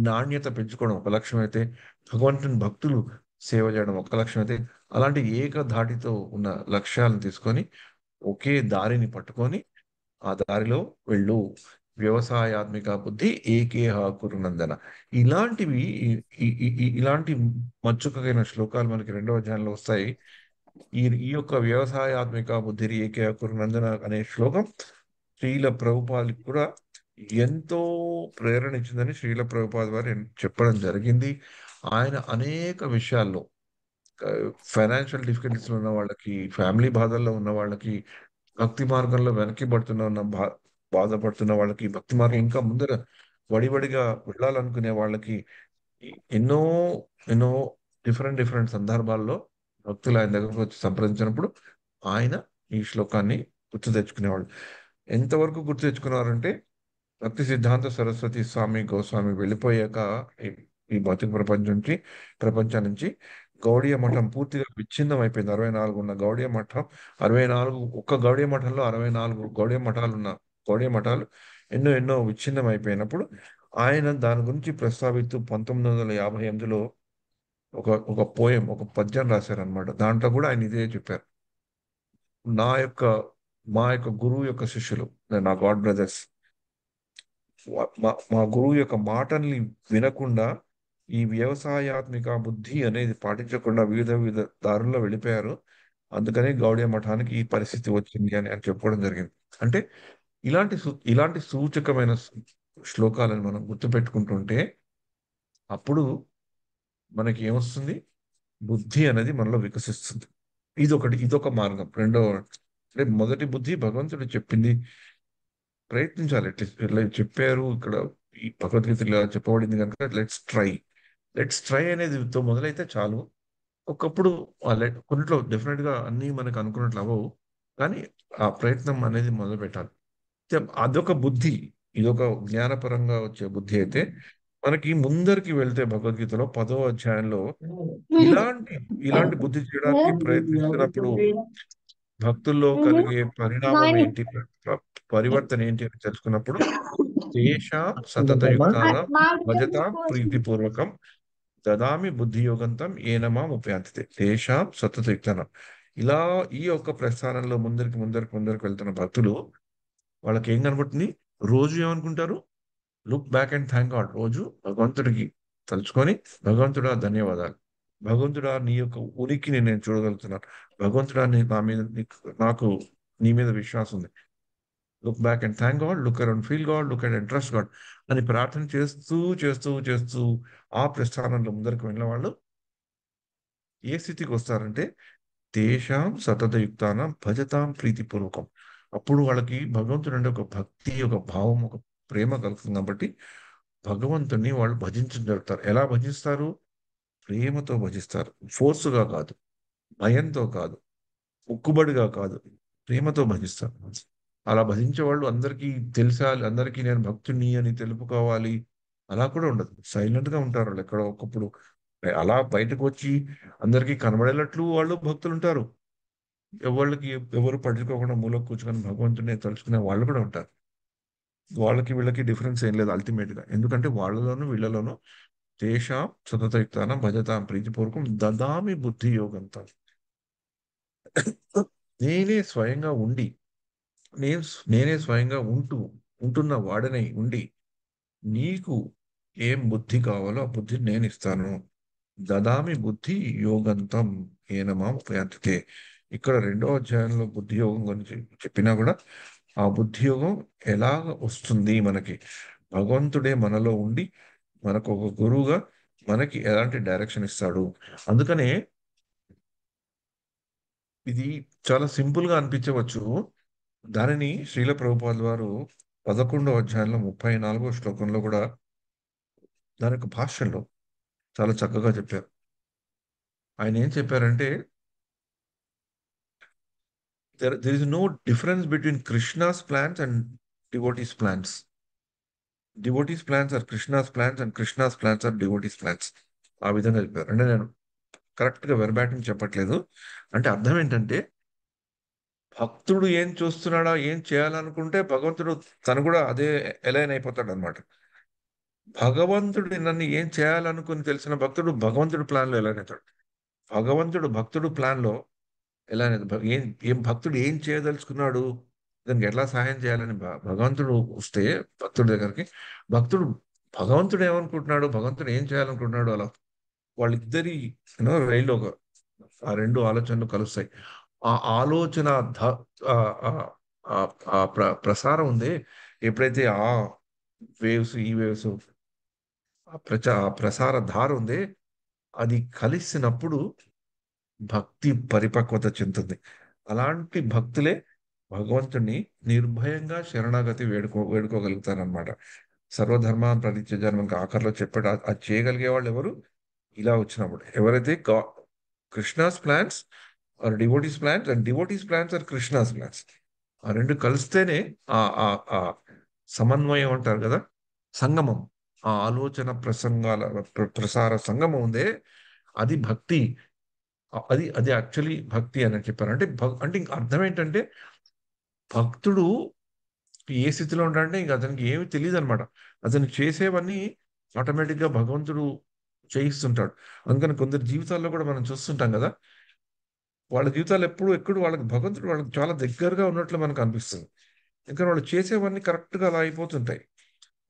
నాణ్యత పెంచుకోవడం ఒక లక్ష్యం అయితే, భగవంతుని భక్తులు సేవ చేయడం ఒక లక్ష్యం అయితే, అలాంటి ఏకధాటితో ఉన్న లక్ష్యాలను తీసుకొని ఒకే దారిని పట్టుకొని ఆ దారిలో వెళ్ళు. వ్యవసాయాత్మిక బుద్ధి ఏకేహ కురునందన. ఇలాంటివి ఇలాంటి మచ్చుకైన శ్లోకాలు మనకి రెండవ అధ్యాయంలో వస్తాయి. ఈ ఈ యొక్క వ్యవసాయాత్మిక బుద్ధి ఏకేహ కురునందన అనే శ్లోకం శ్రీల ప్రభుపాదికి కూడా ఎంతో ప్రేరణ ఇచ్చిందని శ్రీల ప్రభుపాద వారు చెప్పడం జరిగింది. ఆయన అనేక విషయాల్లో ఫైనాన్షియల్ డిఫికల్టీస్లో ఉన్న వాళ్ళకి, ఫ్యామిలీ బాధల్లో ఉన్న వాళ్ళకి, భక్తి మార్గంలో బాధపడుతున్న వాళ్ళకి, భక్తి మార్గం ఇంకా ముందర వడివడిగా వెళ్ళాలనుకునే వాళ్ళకి ఎన్నో ఎన్నో డిఫరెంట్ డిఫరెంట్ సందర్భాల్లో భక్తులు ఆయన దగ్గరకు వచ్చి సంప్రదించినప్పుడు ఆయన ఈ శ్లోకాన్ని గుర్తు తెచ్చుకునేవాళ్ళు. ఎంతవరకు గుర్తు తెచ్చుకున్నారంటే, భక్తి సిద్ధాంత సరస్వతి స్వామి గోస్వామి వెళ్ళిపోయాక ఈ ఈ భౌతిక ప్రపంచం నుంచి గౌడీయ మఠం పూర్తిగా విచ్ఛిన్నం అయిపోయింది. 64 ఉన్న గౌడీయ మఠం, 64 ఒక్క గౌడీయ మఠంలో 64 గౌడీయ మఠాలు ఎన్నో ఎన్నో విచ్ఛిన్నం అయిపోయినప్పుడు ఆయన దాని గురించి ప్రస్తావిస్తూ 1958లో ఒక పోయం, ఒక పద్యం రాశారనమాట. దాంట్లో కూడా ఆయన ఇదే చెప్పారు. నా యొక్క మా యొక్క గురువు యొక్క శిష్యులు, నా గాడ్ బ్రదర్స్, మా గురువు యొక్క మాటల్ని వినకుండా ఈ వ్యవసాయాత్మిక బుద్ధి అనేది పాటించకుండా వివిధ వివిధ దారుల్లో వెళ్ళిపోయారు. అందుకని గౌడీయ మఠానికి ఈ పరిస్థితి వచ్చింది అని అని చెప్పుకోవడం జరిగింది. అంటే ఇలాంటి సూచకమైన శ్లోకాలను మనం గుర్తుపెట్టుకుంటుంటే అప్పుడు మనకి ఏమొస్తుంది? బుద్ధి అనేది మనలో వికసిస్తుంది. ఇదొక మార్గం. అంటే మొదటి బుద్ధి భగవంతుడు చెప్పింది ప్రయత్నించాలి. అట్లీస్ట్ ఇలా చెప్పారు ఇక్కడ, ఈ భగవద్గీతలో ఇలా చెప్పబడింది కనుక లెట్స్ ట్రై అనేదితో మొదలైతే చాలు. ఒకప్పుడు కొన్నిట్లో డెఫినెట్ గా అన్ని మనకు అనుకున్నట్లు అవ్వవు, కానీ ఆ ప్రయత్నం అనేది మొదలు పెట్టాలి. అదొక బుద్ధి. ఇదొక జ్ఞానపరంగా వచ్చే బుద్ధి అయితే, మనకి ముందరికి వెళ్తే భగవద్గీతలో 10వ అధ్యాయంలో ఇలాంటి ఇలాంటి బుద్ధి చేయడానికి ప్రయత్నిస్తున్నప్పుడు భక్తుల్లో కలిగే పరిణామం ఏంటి, పరివర్తన ఏంటి అని తెలుసుకున్నప్పుడు, తేషాం సతతయుక్తాన భజతాం ప్రీతిపూర్వకం దదామి బుద్ధియోగంతం ఏనమాం ఉపయాంతితే. తేషాం సతతయుక్తానం. ఇలా ఈ యొక్క ప్రస్థానంలో ముందరికి వెళ్తున్న భక్తులు, వాళ్ళకి ఏం కనబడుతుంది? రోజు ఏమనుకుంటారు? Look back and thank God. రోజు భగవంతుడికి తలుచుకొని, భగవంతుడా ధన్యవాదాలు, భగవంతుడా నీ యొక్క ఉనికిని నేను చూడగలుగుతున్నాను, భగవంతుడా నా మీద నాకు నీ మీద విశ్వాసం ఉంది. Look back and thank God, look around feel God, look at and trust God అని ప్రార్థన చేస్తూ ఆ ప్రస్థానంలో ముందరికి వెళ్ళిన వాళ్ళు ఏ స్థితికి వస్తారంటే, తేషాం సతతయుక్తానం భజతాం ప్రీతిపూర్వకం. అప్పుడు వాళ్ళకి భగవంతుడు అంటే ఒక భక్తి, ఒక భావం, ఒక ప్రేమ కలుగుతుంది. కాబట్టి భగవంతుని వాళ్ళు భజించగలుగుతారు. ఎలా భజిస్తారు? ప్రేమతో భజిస్తారు. ఫోర్సుగా కాదు, భయంతో కాదు, ఉక్కుబడిగా కాదు, ప్రేమతో భజిస్తారు. అలా భజించే వాళ్ళు అందరికీ తెలిసాలి, అందరికీ నేను భక్తుని అని తెలుపుకోవాలి, అలా కూడా ఉండదు. సైలెంట్ గా ఉంటారు వాళ్ళు. ఎక్కడో ఒకప్పుడు అలా బయటకు వచ్చి అందరికీ కనబడేటట్లు వాళ్ళు భక్తులు ఉంటారు. ఎవరికి ఎవరు పట్టించుకోకుండా మూలకు కూర్చుకొని భగవంతుని తలుచుకునే వాళ్ళు కూడా ఉంటారు. వాళ్ళకి వీళ్ళకి డిఫరెన్స్ ఏం లేదు అల్టిమేట్ గా. ఎందుకంటే వాళ్ళలోనూ వీళ్ళలోనూ తేషాం సతతయుక్తానం భజతాం ప్రీతిపూర్వకం దదామి బుద్ధి యోగంతో. నేనే స్వయంగా ఉండి, నేను నేనే స్వయంగా ఉంటున్న వాడనై ఉండి, నీకు ఏం బుద్ధి కావాలో ఆ బుద్ధిని నేను ఇస్తాను. దదామి బుద్ధి యోగంతం ఏనమాం ఉపయాంతితే. ఇక్కడ 2వ అధ్యాయంలో బుద్ధి యోగం గురించి చెప్పినా కూడా, ఆ బుద్ధి యోగం ఎలాగ వస్తుంది మనకి? భగవంతుడే మనలో ఉండి మనకు ఒక గురువుగా మనకి ఎలాంటి డైరెక్షన్ ఇస్తాడు. అందుకనే ఇది చాలా సింపుల్ గా అనిపించవచ్చు. దానిని శ్రీల ప్రభుపాదుల వారు 11వ అధ్యాయంలో 34వ శ్లోకంలో కూడా దాని యొక్క భాష్యంలో చాలా చక్కగా చెప్పారు. ఆయన ఏం చెప్పారంటే, there is no difference between Krishna's plans and devotees' plans. Devotees' plans are Krishna's plans and Krishna's plans are devotees' plans. ఆ విధంగా చెప్పారు. అంటే నేను కరెక్ట్ గా వెర్బాటిం చెప్పట్లేదు. అంటే అర్థం ఏంటంటే, భక్తుడు ఏం చూస్తున్నాడా, ఏం చేయాలనుకుంటే భగవంతుడు తను కూడా అదే ఎలైన్ అయిపోతాడు అనమాట. భగవంతుడు నన్ను ఏం చేయాలనుకుని తెలిసిన భక్తుడు భగవంతుడి ప్లాన్ లో ఎలైన్ అవుతాడు. భక్తుడు ప్లాన్ లో ఎలా అనేది ఏం భక్తుడు ఏం చేయదలుచుకున్నాడు, దానికి ఎట్లా సహాయం చేయాలని భగవంతుడు వస్తే భక్తుడి దగ్గరికి, భక్తుడు భగవంతుడు ఏమనుకుంటున్నాడు, భగవంతుడు ఏం చేయాలనుకుంటున్నాడు, అలా వాళ్ళిద్దరి రైల్లో ఆ రెండు ఆలోచనలు కలుస్తాయి. ఆ ఆలోచన ఆ ఆ ఆ ఆ ప్రసారం ఉంది. ఎప్పుడైతే ఆ ఈ వేవ్స్ ఆ ప్రసార ధార ఉంది, అది కలిసినప్పుడు భక్తి పరిపక్వత చెందుతుంది. అలాంటి భక్తులే భగవంతుణ్ణి నిర్భయంగా శరణాగతి వేడుకోగలుగుతారనమాట. సర్వధర్మాన్ పరిత్యజ్య మనకి ఆఖరిలో చెప్పాడు. అది చేయగలిగే వాళ్ళు ఎవరు? ఇలా వచ్చినప్పుడు ఎవరైతే Krishna's plans are devotees plans and devotees plans are Krishna's plans, ఆ రెండు కలిస్తేనే ఆ ఆ ఆ సమన్వయం అంటారు కదా, సంగమం, ఆ ఆలోచన ప్రసంగాల ప్రసార సంగమం ఉందే, అది భక్తి. అది అది యాక్చువల్లీ భక్తి అని చెప్పారు. అంటే అంటే ఇంక అర్థం ఏంటంటే, భక్తుడు ఏ స్థితిలో ఉంటాడంటే ఇంక అతనికి ఏమి తెలియదు అనమాట. అతను చేసేవన్నీ ఆటోమేటిక్ గా భగవంతుడు చేయిస్తుంటాడు. అందుకని కొందరి జీవితాల్లో కూడా మనం చూస్తుంటాం కదా, వాళ్ళ జీవితాలు ఎప్పుడు వాళ్ళకి భగవంతుడు వాళ్ళకి చాలా దగ్గరగా ఉన్నట్లు మనకు అనిపిస్తుంది. ఇంకా వాళ్ళు చేసేవన్నీ కరెక్ట్ గా అలా అయిపోతుంటాయి.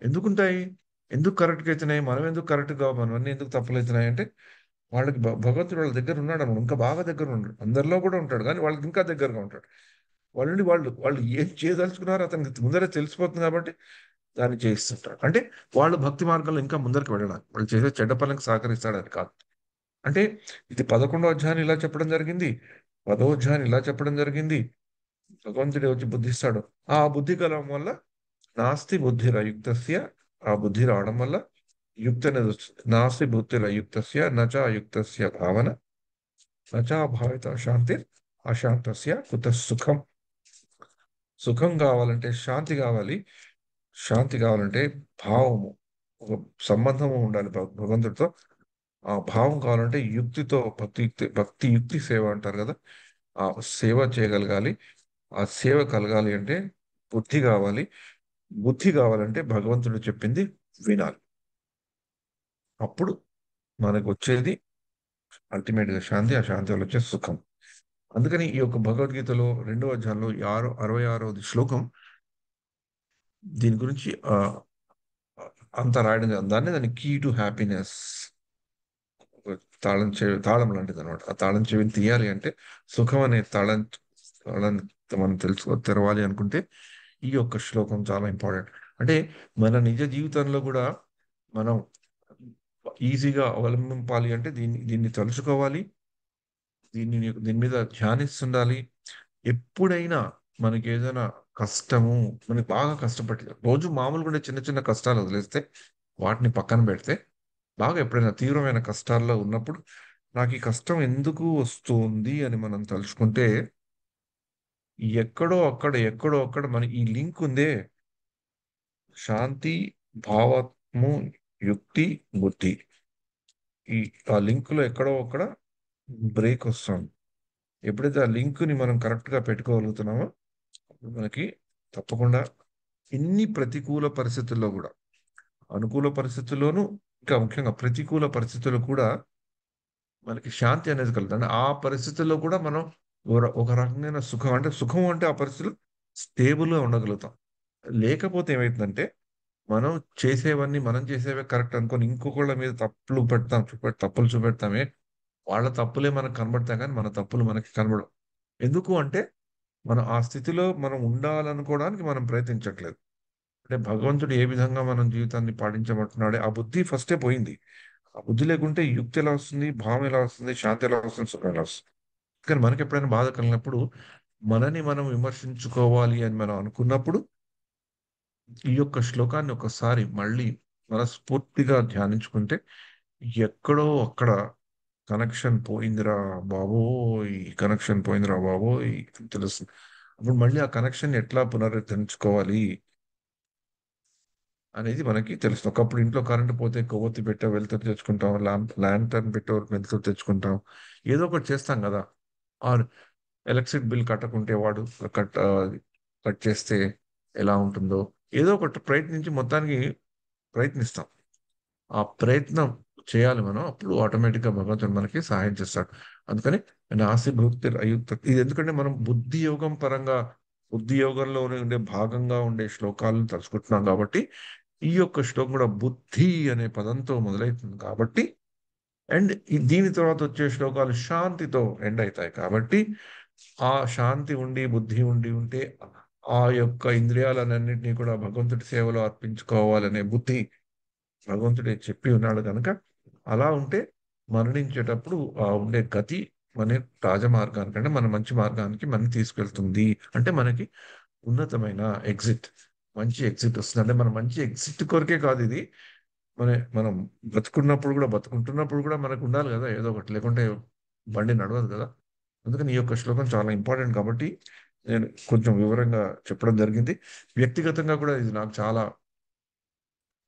ఎందుకుంటాయి? ఎందుకు కరెక్ట్గా అవుతున్నాయి? మనం ఎందుకు కరెక్ట్గా, మనం అన్ని ఎందుకు తప్పులవుతున్నాయి అంటే, వాళ్ళకి భగవంతుడు వాళ్ళ దగ్గర ఉన్నాడు అనమాట. ఇంకా బాగా దగ్గర ఉన్నాడు. అందరిలో కూడా ఉంటాడు, కానీ వాళ్ళకి ఇంకా దగ్గరగా ఉంటాడు. వాళ్ళని వాళ్ళు వాళ్ళు ఏం చేయదలుచుకున్నారో అతనికి ముందరే తెలిసిపోతుంది కాబట్టి దాన్ని చేయిస్తుంటాడు. అంటే వాళ్ళు భక్తి మార్గంలో ఇంకా ముందరికి వెళ్ళడానికి, వాళ్ళు చేసే చెడ్డ పనులకు సహకరిస్తాడని కాదు. అంటే ఇది 11వ అధ్యాయం ఇలా చెప్పడం జరిగింది, 10వ అధ్యాయం ఇలా చెప్పడం జరిగింది. భగవంతుడే వచ్చి బుద్ధిస్తాడు. ఆ బుద్ధి కలగడం వల్ల నాస్తి బుద్ధిరయుక్తస్య, ఆ బుద్ధి రావడం వల్ల యుక్తి అనేది వస్తుంది. నాస్తి బుద్ధిరయుక్తస్య నచ అయుక్తస్య భావన, నచా భావిత శాంతి, అశాంతస్య కుత సుఖం. సుఖం కావాలంటే శాంతి కావాలి. శాంతి కావాలంటే భావము, ఒక సంబంధము ఉండాలి భగవంతుడితో. ఆ భావం కావాలంటే యుక్తితో, భక్తి యుక్తి సేవ అంటారు కదా, ఆ సేవ చేయగలగాలి. ఆ సేవ కలగాలి అంటే బుద్ధి కావాలి. బుద్ధి కావాలంటే భగవంతుడు చెప్పింది వినాలి. అప్పుడు మనకు వచ్చేది అల్టిమేట్ గా శాంతి, ఆ శాంతి వల్ల వచ్చే సుఖం. అందుకని ఈ యొక్క భగవద్గీతలో 2వ అధ్యాయంలో 66వ శ్లోకం దీని గురించి అంతా రాయడం జరిగింది. దాన్ని కీ టు హ్యాపీనెస్, తాళం లాంటిది అనమాట. ఆ తాళం చెవిని తీయాలి అంటే, సుఖం అనే తాళం మనం తెరవాలి అనుకుంటే ఈ యొక్క శ్లోకం చాలా ఇంపార్టెంట్. అంటే మన నిజ జీవితంలో కూడా మనం ఈజీగా అవలంబింపాలి అంటే దీన్ని తలుచుకోవాలి. దీని మీద ధ్యానిస్తుండాలి. ఎప్పుడైనా మనకి ఏదైనా కష్టము, మనకి బాగా కష్టపడి రోజు మామూలుగా ఉండే చిన్న చిన్న కష్టాలు వదిలేస్తే, వాటిని పక్కన పెడితే, బాగా ఎప్పుడైనా తీవ్రమైన కష్టాల్లో ఉన్నప్పుడు నాకు ఈ కష్టం ఎందుకు వస్తుంది అని మనం తలుచుకుంటే, ఎక్కడో అక్కడ మన ఈ లింక్ ఉందే, శాంతి, భావము, యుక్తి, బుద్ధి, ఈ ఆ లింక్ లో ఎక్కడో అక్కడ బ్రేక్ వస్తుంది. ఎప్పుడైతే ఆ లింక్ ని మనం కరెక్ట్ గా పెట్టుకోగలుగుతున్నామో అప్పుడు మనకి తప్పకుండా ఇన్ని ప్రతికూల పరిస్థితుల్లో కూడా, అనుకూల పరిస్థితుల్లోనూ, ఇంకా ముఖ్యంగా ప్రతికూల పరిస్థితుల్లో కూడా మనకి శాంతి అనేది కలుగుతుంది. అంటే ఆ పరిస్థితుల్లో కూడా మనం ఒక రకమైన సుఖం, అంటే సుఖం అంటే ఆ పరిస్థితులు స్టేబుల్ గా ఉండగలుగుతాం. లేకపోతే ఏమైతుందంటే, మనం చేసేవే కరెక్ట్ అనుకొని ఇంకొకళ్ళ మీద తప్పులు చూపెడతామే, వాళ్ళ తప్పులే మనకు కనబడతాయి కానీ మన తప్పులు మనకి కనబడవు. ఎందుకు అంటే మనం ఆ స్థితిలో మనం ఉండాలనుకోవడానికి మనం ప్రయత్నించట్లేదు. అంటే భగవంతుడు ఏ విధంగా మనం జీవితాన్ని పాటించబడుతున్నాడే ఆ బుద్ధి ఫస్టే పోయింది. ఆ బుద్ధి లేకుంటే యుక్తి ఎలా వస్తుంది, భావం ఎలా వస్తుంది, శాంతి ఎలా వస్తుంది, సుఖం ఎలా వస్తుంది. కానీ మనకి ఎప్పుడైనా బాధ కలిగినప్పుడు మనని మనం విమర్శించుకోవాలి అని మనం అనుకున్నప్పుడు ఈ యొక్క శ్లోకాన్ని ఒకసారి మళ్ళీ మనస్ఫూర్తిగా ధ్యానించుకుంటే, ఎక్కడో అక్కడ కనెక్షన్ పోయిందిరా బాబోయ్, కనెక్షన్ పోయిందిరా బాబోయ్ అని తెలుస్తుంది. అప్పుడు మళ్ళీ ఆ కనెక్షన్ ఎట్లా పునరుద్ధరించుకోవాలి అనేది మనకి తెలుస్తుంది. ఒకప్పుడు ఇంట్లో కరెంట్ పోతే కొవ్వొత్తి పెట్టే వెలుతురు తెచ్చుకుంటాం, ల్యాంటర్న్ పెట్టే వెలుతురు తెచ్చుకుంటాం, ఏదో ఒకటి చేస్తాం కదా. ఆర్ ఎలక్ట్రిక్ బిల్ కట్టకుంటే వాడు కట్ కట్ చేస్తే ఎలా ఉంటుందో, ఏదో ఒకటి ప్రయత్నించి మొత్తానికి ప్రయత్నిస్తాం. ఆ ప్రయత్నం చేయాలి మనం, అప్పుడు ఆటోమేటిక్గా భగవంతుడు మనకి సహాయం చేస్తాడు. అందుకని నాసి భక్తి అయుక్త, ఇది ఎందుకంటే మనం బుద్ధి యోగం పరంగా, బుద్ధి యోగంలో ఉండే భాగంగా ఉండే శ్లోకాలను తలుచుకుంటున్నాం కాబట్టి, ఈ యొక్క శ్లోకం కూడా బుద్ధి అనే పదంతో మొదలవుతుంది కాబట్టి, అండ్ దీని తర్వాత వచ్చే శ్లోకాలు శాంతితో ఎండ్ అవుతాయి కాబట్టి, ఆ శాంతి ఉండి బుద్ధి ఉంటే ఆ యొక్క ఇంద్రియాలన్నింటినీ కూడా భగవంతుడి సేవలో అర్పించుకోవాలనే బుద్ధి భగవంతుడే చెప్పి ఉన్నాడు కనుక, అలా ఉంటే మరణించేటప్పుడు ఆ ఉండే గతి మన రాజమార్గానికంటే మన మంచి మార్గానికి మనం తీసుకెళ్తుంది. అంటే మనకి ఉన్నతమైన ఎగ్జిట్, మంచి ఎగ్జిట్ వస్తుంది. అంటే మన మంచి ఎగ్జిట్ కొరకే కాదు ఇది, మనం బతుకుంటున్నప్పుడు కూడా మనకు ఉండాలి కదా ఏదో ఒకటి, లేకుంటే బండి నడవదు కదా. అందుకని ఈ యొక్క శ్లోకం చాలా ఇంపార్టెంట్ కాబట్టి నేను కొంచెం వివరంగా చెప్పడం జరిగింది. వ్యక్తిగతంగా కూడా ఇది నాకు చాలా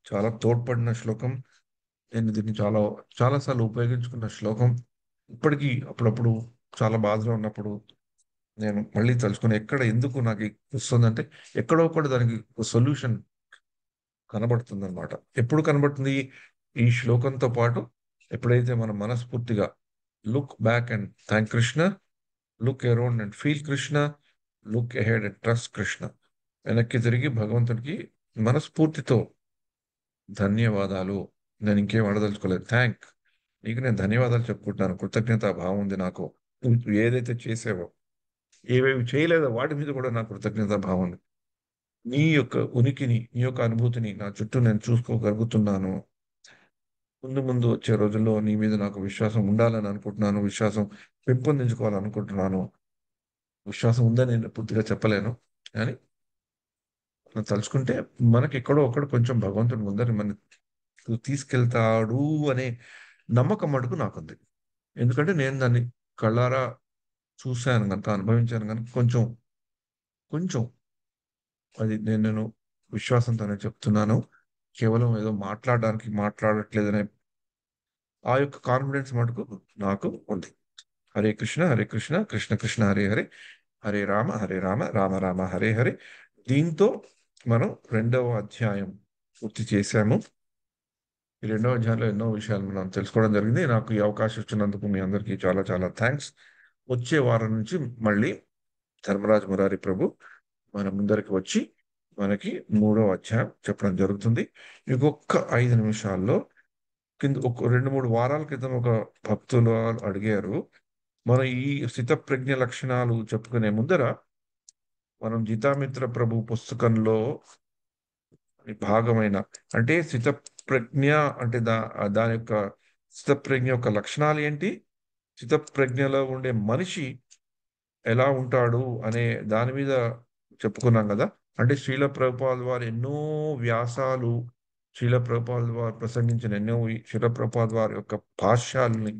చాలా తోడ్పడిన శ్లోకం. నేను దీన్ని చాలా సార్లు ఉపయోగించుకున్న శ్లోకం. ఇప్పటికీ అప్పుడప్పుడు చాలా బాధలో ఉన్నప్పుడు నేను మళ్ళీ తలుచుకుని, ఎందుకు నాకు వస్తుందంటే ఎక్కడో ఒకటి దానికి సొల్యూషన్ కనబడుతుంది అనమాట. ఎప్పుడు కనబడుతుంది ఈ శ్లోకంతో పాటు? ఎప్పుడైతే మనం మనస్ఫూర్తిగా look back and thank Krishna, look around and feel Krishna, look ahead and trust Krishna, వెనక్కి తిరిగి భగవంతుడికి మనస్ఫూర్తితో ధన్యవాదాలు, నేను ఇంకేం అడదలుచుకోలేదు, నీకు నేను ధన్యవాదాలు చెప్పుకుంటున్నాను, కృతజ్ఞత భావం ఉంది నాకు, నువ్వు ఏదైతే చేసావో, ఏవేవి చేయలేదో వాటి మీద కూడా నాకు కృతజ్ఞత భావం ఉంది. నీ యొక్క ఉనికిని, నీ యొక్క అనుభూతిని నా చుట్టూ నేను చూసుకోగలుగుతున్నాను. ముందు ముందు వచ్చే రోజుల్లో నీ మీద నాకు విశ్వాసం ఉండాలని అనుకుంటున్నాను, విశ్వాసం పెంపొందించుకోవాలనుకుంటున్నాను. విశ్వాసం ఉందని నేను పూర్తిగా చెప్పలేను కానీ మనం తలుచుకుంటే మనకి ఎక్కడో ఒకడు కొంచెం భగవంతుడి ముందర మన తీసుకెళ్తాడు అనే నమ్మకం మటుకు నాకుంది. ఎందుకంటే నేను దాన్ని కళ్ళారా చూశాను కనుక, అనుభవించాను కనుక కొంచెం కొంచెం అది నేను విశ్వాసంతోనే చెప్తున్నాను. కేవలం ఏదో మాట్లాడడానికి మాట్లాడట్లేదనే ఆ యొక్క కాన్ఫిడెన్స్ మటుకు నాకు ఉంది. హరే కృష్ణ కృష్ణ కృష్ణ హరే హరే, హరే రామ రామ రామ హరే హరే. దీంతో మనం 2వ అధ్యాయం పూర్తి చేశాము. ఈ 2వ అధ్యాయంలో ఎన్నో విషయాలు మనం తెలుసుకోవడం జరిగింది. నాకు ఈ అవకాశం ఇచ్చినందుకు మీ అందరికీ చాలా చాలా థ్యాంక్స్. వచ్చే వారం నుంచి మళ్ళీ ధర్మరాజ్ మురారి ప్రభు మన ముందరికి వచ్చి మనకి 3వ అధ్యాయం చెప్పడం జరుగుతుంది. ఇంకొక 5 నిమిషాల్లో కింద ఒక 2-3 వారాల క్రితం ఒక భక్తులు అడిగారు, మన ఈ స్థితప్రజ్ఞ లక్షణాలు చెప్పుకునే ముందర మనం జితామిత్ర ప్రభు పుస్తకంలో భాగమైన, అంటే స్థితప్రజ్ఞ అంటే దాని యొక్క స్థితప్రజ్ఞ యొక్క లక్షణాలు ఏంటి, స్థితప్రజ్ఞలో ఉండే మనిషి ఎలా ఉంటాడు అనే దాని మీద చెప్పుకున్నాం కదా. అంటే శ్రీల ప్రభుపాద వారు ఎన్నో వ్యాసాలు, శ్రీల ప్రభుపాద వారు ప్రసంగించిన ఎన్నో శ్రీల ప్రభుపాద వారి యొక్క భాష్యాలని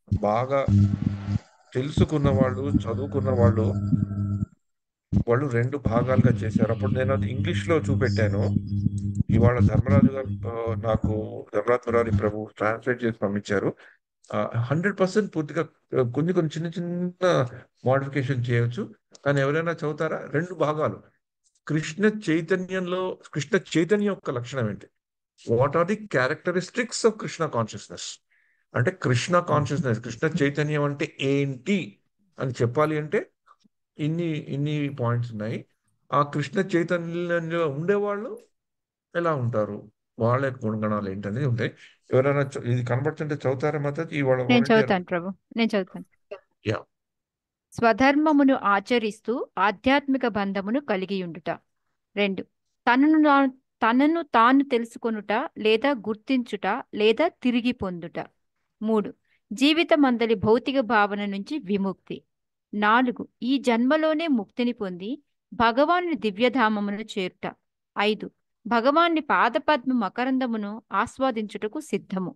బాగా తెలుసుకున్న వాళ్ళు, చదువుకున్న వాళ్ళు, వాళ్ళు 2 భాగాలుగా చేశారు. అప్పుడు నేను అది ఇంగ్లీష్లో చూపెట్టాను. ఇవాళ ధర్మరాజు గారు నాకు ధర్మరాజ్ మురారి ప్రభు ట్రాన్స్లేట్ చేసి పంపించారు. 100% పూర్తిగా కొన్ని కొన్ని చిన్న చిన్న మోడిఫికేషన్ చేయొచ్చు. కానీ ఎవరైనా చదువుతారా? 2 భాగాలు. కృష్ణ చైతన్యం యొక్క లక్షణం ఏంటి, what are the characteristics of Krishna consciousness, అంటే కృష్ణ కాన్షియస్నెస్, కృష్ణ చైతన్యం అంటే ఏంటి అని చెప్పాలి అంటే ఇన్ని ఇన్ని పాయింట్స్ ఉన్నాయి. ఆ కృష్ణ చైతన్యంలో ఉండేవాళ్ళు ఎలా ఉంటారు, వాళ్ళ యొక్క గుణగణాలు ఏంటనేది ఉంటాయి. ఎవరైనా ఇది కనబడుతుంటే చదువుతారా మద్దతు ఇవాళ నేను వాలంటీర్? చదువుతాను ప్రభు, నేను చదువుతాను. యా. స్వధర్మమును ఆచరిస్తూ ఆధ్యాత్మిక బంధమును కలిగియుండుట. 2, తనను తాను తెలుసుకొనుట లేదా గుర్తించుట లేదా తిరిగి పొందుట. 3, జీవితమందలి భౌతిక భావన నుంచి విముక్తి. 4, ఈ జన్మలోనే ముక్తిని పొంది భగవానుని దివ్యధామమును చేరుట. 5, భగవాన్ని పాదపద్మ మకరందమును ఆస్వాదించుటకు సిద్ధము.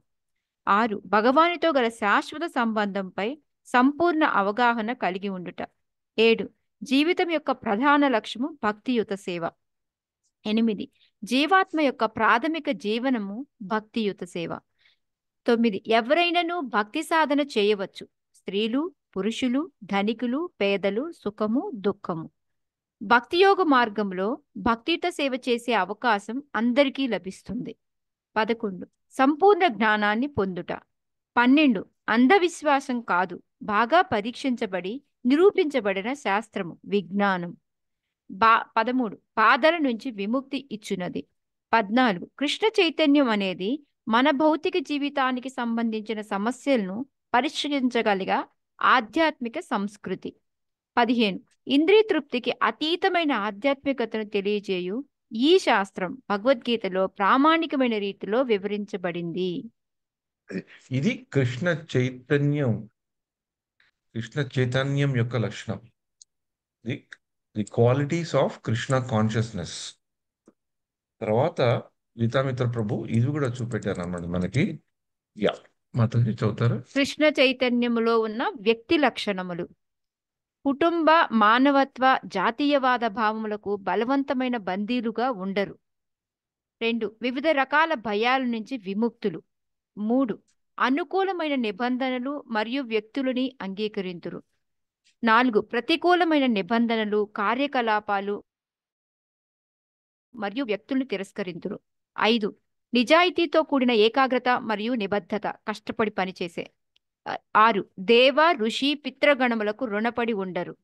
6, భగవానితో గల శాశ్వత సంబంధంపై సంపూర్ణ అవగాహన కలిగి ఉండుట. 7, జీవితం యొక్క ప్రధాన లక్ష్యము భక్తియుత సేవ. 8, జీవాత్మ యొక్క ప్రాథమిక జీవనము భక్తియుత సేవ. 9, ఎవరైనను భక్తి సాధన చేయవచ్చు, స్త్రీలు, పురుషులు, ధనికులు, పేదలు, సుఖము, దుఃఖము. భక్తియోగ మార్గంలో భక్తియుత సేవ చేసే అవకాశం అందరికీ లభిస్తుంది. 11, సంపూర్ణ జ్ఞానాన్ని పొందుట. 12, అంధవిశ్వాసం కాదు, బాగా పరీక్షించబడి నిరూపించబడిన శాస్త్రము విజ్ఞానం. 13, బాధల నుంచి విముక్తి ఇచ్చునది. 14, కృష్ణ చైతన్యం అనేది మన భౌతిక జీవితానికి సంబంధించిన సమస్యలను పరిష్కరించగలిగ ఆధ్యాత్మిక సంస్కృతి. 15, ఇంద్రియ తృప్తికి అతీతమైన ఆధ్యాత్మికతను తెలియజేయు ఈ శాస్త్రం భగవద్గీతలో ప్రామాణికమైన రీతిలో వివరించబడింది. ఇది కృష్ణ చైతన్యం యొక్క లక్షణం, the the qualities of Krishna consciousness. తర్వాత గీతామిత్ర ప్రభు ఇది కూడా చూపెట్టారు అన్నమాట మనకి. యా, మాతల్ని చదువుతారా? కృష్ణ చైతన్యములో ఉన్న వ్యక్తి లక్షణములు. కుటుంబ, మానవత్వ, జాతీయవాద భావములకు బలవంతమైన బందీలుగా ఉండరు. 2, వివిధ రకాల భయాల నుంచి విముక్తులు. 3, అనుకూలమైన నిబంధనలు మరియు వ్యక్తులని అంగీకరింతురు. 4, ప్రతికూలమైన నిబంధనలు, కార్యకలాపాలు మరియు వ్యక్తులను తిరస్కరింతురు. 5, నిజాయితీతో కూడిన ఏకాగ్రత మరియు నిబద్ధత, కష్టపడి పనిచేసే. 6, దేవ, ఋషి, పిత్రగణములకు రుణపడి ఉండరు.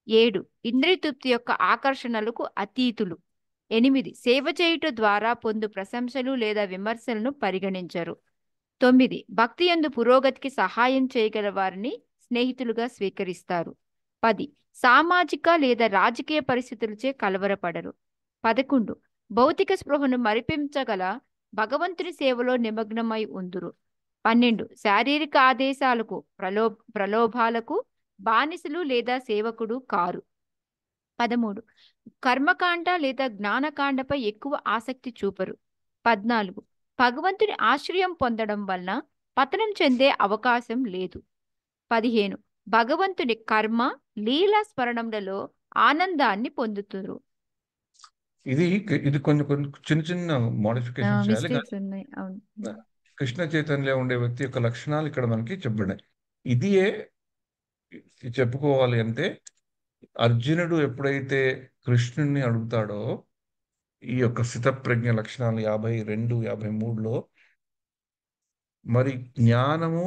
7, ఇంద్రియ తృప్తి యొక్క ఆకర్షణలకు అతీతులు. 8, సేవ చేయుట ద్వారా పొందు ప్రశంసలు లేదా విమర్శలను పరిగణించరు. 9, భక్తి యందు పురోగతికి సహాయం చేయగల వారిని స్నేహితులుగా స్వీకరిస్తారు. 10, సామాజిక లేదా రాజకీయ పరిస్థితులచే కలవరపడరు. 11, భౌతిక స్పృహను మరిపించగల భగవంతుని సేవలో నిమగ్నమై ఉందురు. 12, శారీరక ఆదేశాలకు ప్రలోభాలకు బానిసలు లేదా సేవకుడు కారు. 13, కర్మకాండ లేదా జ్ఞానకాండపై ఎక్కువ ఆసక్తి చూపరు. 14. భగవంతుని ఆశ్రయం పొందడం వలన పతనం చెందే అవకాశం లేదు. 15. భగవంతుని కర్మ లీలా స్మరణములలో ఆనందాన్ని పొందుతురు. ఇది ఇది కొన్ని కొన్ని చిన్న చిన్న మోడిఫికేషన్ చేయాలి, కానీ మిస్టేక్స్ ఉన్నాయి. అవును. కృష్ణ చైతన్యంలో ఉండే వ్యక్తి యొక్క లక్షణాలు ఇక్కడ మనకి చెప్పబడ్డాయి. ఇదియే చెప్పుకోవాలి అంటే, అర్జునుడు ఎప్పుడైతే కృష్ణుణ్ణి అడుగుతాడో ఈ యొక్క స్థితప్రజ్ఞ లక్షణాలు 52, 53లో మరి జ్ఞానము,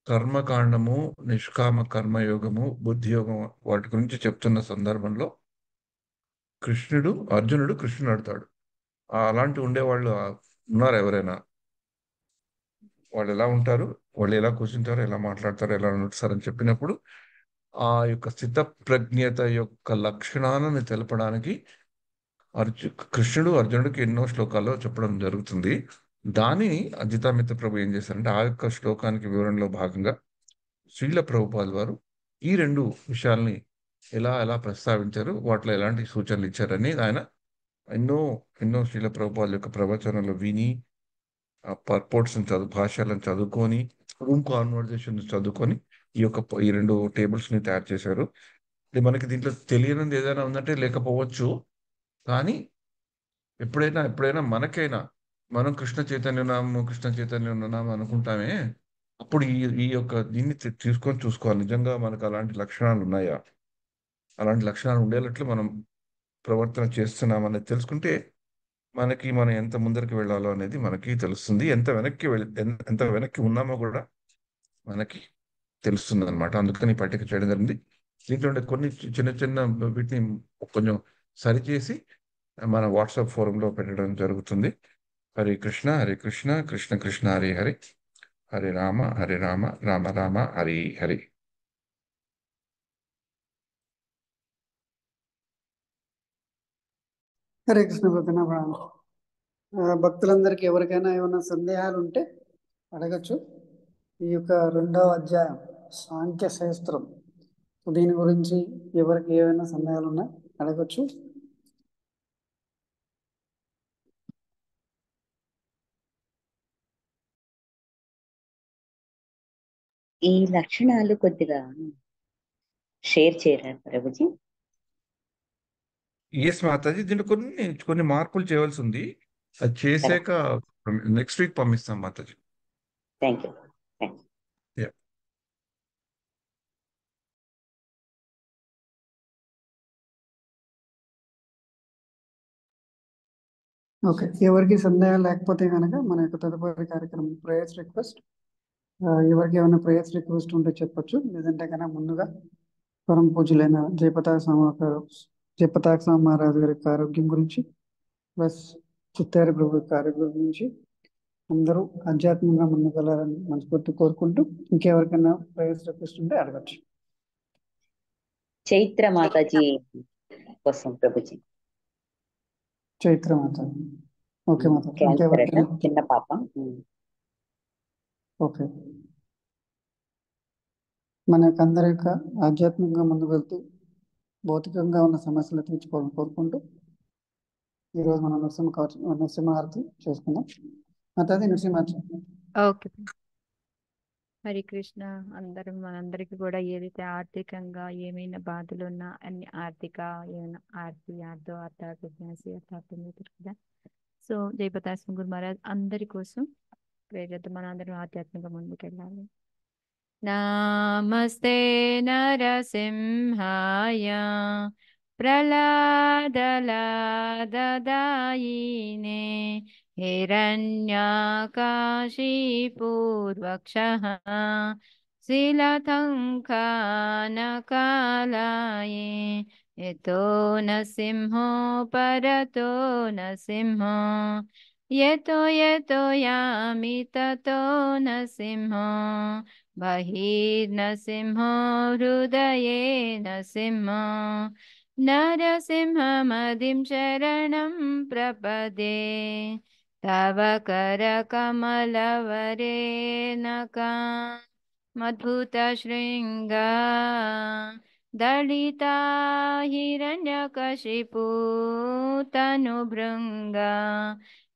కర్మకాండము, నిష్కామ కర్మయోగము, బుద్ధియోగం వాటి గురించి చెప్తున్న సందర్భంలో అర్జునుడు కృష్ణుడు అడుగుతాడు. అలాంటి ఉండేవాళ్ళు ఉన్నారు ఎవరైనా? వాళ్ళు ఎలా ఉంటారు, వాళ్ళు ఎలా కూర్చుంటారు, ఎలా మాట్లాడతారు, ఎలా నడుస్తారని చెప్పినప్పుడు ఆ యొక్క స్థిత ప్రజ్ఞత యొక్క లక్షణాలను తెలపడానికి కృష్ణుడు అర్జునుడికి ఎన్నో శ్లోకాల్లో చెప్పడం జరుగుతుంది. దానిని అజితామిత్ర ప్రభు ఏం చేశారంటే, ఆ యొక్క శ్లోకానికి వివరణలో భాగంగా శ్రీల ప్రభుపాల్ వారు ఈ రెండు విషయాల్ని ఎలా ఎలా ప్రస్తావించారు, వాటిలో ఎలాంటి సూచనలు ఇచ్చారని ఆయన ఎన్నో ఎన్నో శ్రీల ప్రభుపాల్ యొక్క ప్రవచనాలు విని, ఆ పర్పోర్ట్స్ భాషలను చదువుకొని, రూమ్ కాన్వర్జేషన్ చదువుకొని ఈ రెండు టేబుల్స్ ని తయారు చేశారు. ఇది మనకి దీంట్లో తెలియనిది ఏదైనా ఉందంటే లేకపోవచ్చు, కానీ ఎప్పుడైనా మనకైనా మనం కృష్ణ చైతన్యం ఉన్నాము అనుకుంటామే, అప్పుడు ఈ యొక్క దీన్ని తీసుకొని చూసుకోవాలి, నిజంగా మనకు అలాంటి లక్షణాలు ఉన్నాయా, అలాంటి లక్షణాలు ఉండేటట్లు మనం ప్రవర్తన చేస్తున్నామనేది తెలుసుకుంటే మనం ఎంత ముందరికి వెళ్ళాలో అనేది మనకి తెలుస్తుంది. ఎంత వెనక్కి ఉన్నామో కూడా మనకి తెలుస్తుంది అనమాట. అందుకని ఈ పట్టిక చేయడం జరిగింది. దీంట్లో ఉండే కొన్ని చిన్న చిన్న వీటిని కొంచెం సరిచేసి మన వాట్సాప్ ఫోరంలో పెట్టడం జరుగుతుంది. హరే కృష్ణ హరే కృష్ణ కృష్ణ కృష్ణ హరే హరే, హరే రామ హరే రామ రామ రామ హరి హరి. హరే కృష్ణ ప్రతిన భక్తులందరికీ ఎవరికైనా ఏమైనా సందేహాలు ఉంటే అడగచ్చు. ఈ యొక్క 2వ అధ్యాయం సాంఖ్య శాస్త్రం, దీని గురించి ఎవరికి ఏమైనా సందేహాలు ఉన్నా అడగచ్చు. ఈ లక్షణాలు కొద్దిగా షేర్ చేయరా ప్రభుజీ? ఎస్ మాతాజీ, దీంట్లో కొన్ని కొన్ని మార్పులు చేయవలసి ఉంది. అది చేసాక నెక్స్ట్ వీక్ పంపిస్తాం Mataji. Thank you. Yeah. Okay, ఎవరికి సందేహాలు లేకపోతే కనుక మన యొక్క తదుపరి కార్యక్రమం ప్రేయర్స్ రిక్వెస్ట్. ఎవరికి ఏమైనా ప్రేయర్స్ రిక్వెస్ట్ ఉంటే చెప్పొచ్చు, లేదంటే కనుక ముందుగా పరమ పూజలైన జయపతాక స్వామి మహారాజు గారి యొక్క ఆరోగ్యం గురించి, ప్లస్ చిత్తారి ప్రభు యొక్క ఆరోగ్యం గురించి అందరూ ఆధ్యాత్మికంగా ముందుకెళ్ళాలని మనస్ఫూర్తి కోరుకుంటూ, ఇంకెవరికైనా ప్రేయర్స్ రిక్వెస్ట్ ఉంటే అడగచ్చు. చైత్ర మాతాజీ కోసం ప్రభుజీ. చైత్ర మాత. ఓకే మాత. క్యాన్సర్ అట, చిన్న పాప. ఓకే, మన యొక్క అందరి యొక్క ఆధ్యాత్మికంగా ముందుకు వెళ్తూ భౌతికంగా ఉన్న సమస్యలు తీర్చుకోవాలని కోరుకుంటూ ఈరోజు మనం నరసింహారతి చేసుకుందాం. మాతాది నరసింహారతి. ఓకే. హరి కృష్ణ. మనందరికి కూడా ఏదైతే ఆర్థికంగా ఏమైనా బాధలు ఉన్నా అన్ని ఏమైనా కదా. సో జయపతాశ్వం గురు మహారాజ్ అందరి కోసం ప్రేరత మనందరం ఆధ్యాత్మికంగా ముందుకెళ్ళాలి. నమస్తే నరసింహాయ ప్రహ్లాదలాదదాయినే హిరణ్యాకాశీపూర్వక్షః శిలతంకానకాలాయే యతో నసింహో పరతో నసింహో యతో యతో యామి తతో నసింహో బహిర్నసింహో హృదయే నసింహో నరసింహమదిం శరణం ప్రపదే తవ కరకమలవరేణకా మద్భుత శృంగా दलिता हिरण्यकशिपु तनुभृङ्गा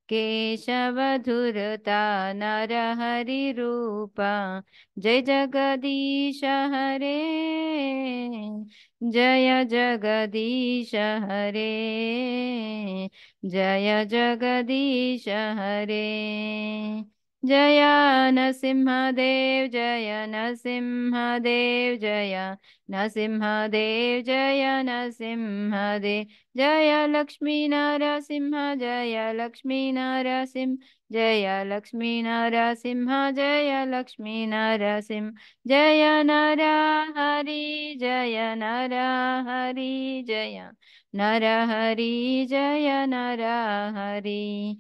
केशवधुरता नरहरिरूपा जय जगदीश हरे जय जगदीश हरे जय जगदीश हरे जय नरसिंहदेव जय नरसिंहदेव जय नरसिंहदेव जय नरसिंहदेव जय लक्ष्मी नरसिंह जय लक्ष्मी नरसिंह जय लक्ष्मी नरसिंह जय लक्ष्मी नरसिंह जय नर हरि जय नर हरि जय नर हरि जय नर हरि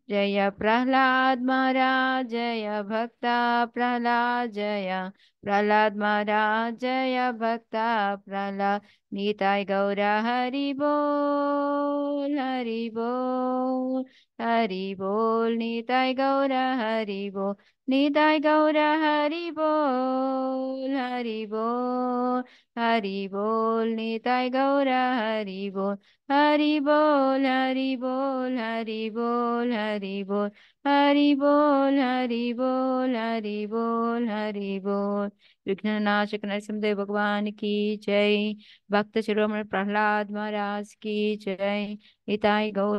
जय प्रहलाद महाराज जय भक्ता प्रहलाद जय प्रहलाद महाराज जय भक्ता प्रहलाद निताय गौर हरि बोल हरि बोल हरि बोल निताय गौर हरि बोल निताय गौर हरि बोल हरि बोल हरि बोल निताय गौर हरि बोल हरि बोल हरि बोल हरि बोल हरि बोल हरि बोल हरि बोल हरि बोल हरि बोल विघ्ननाशक नरसिंहदेव भगवान की जय। भक्त शिरोमणि प्रहलाद महाराज की जय। निताय गौर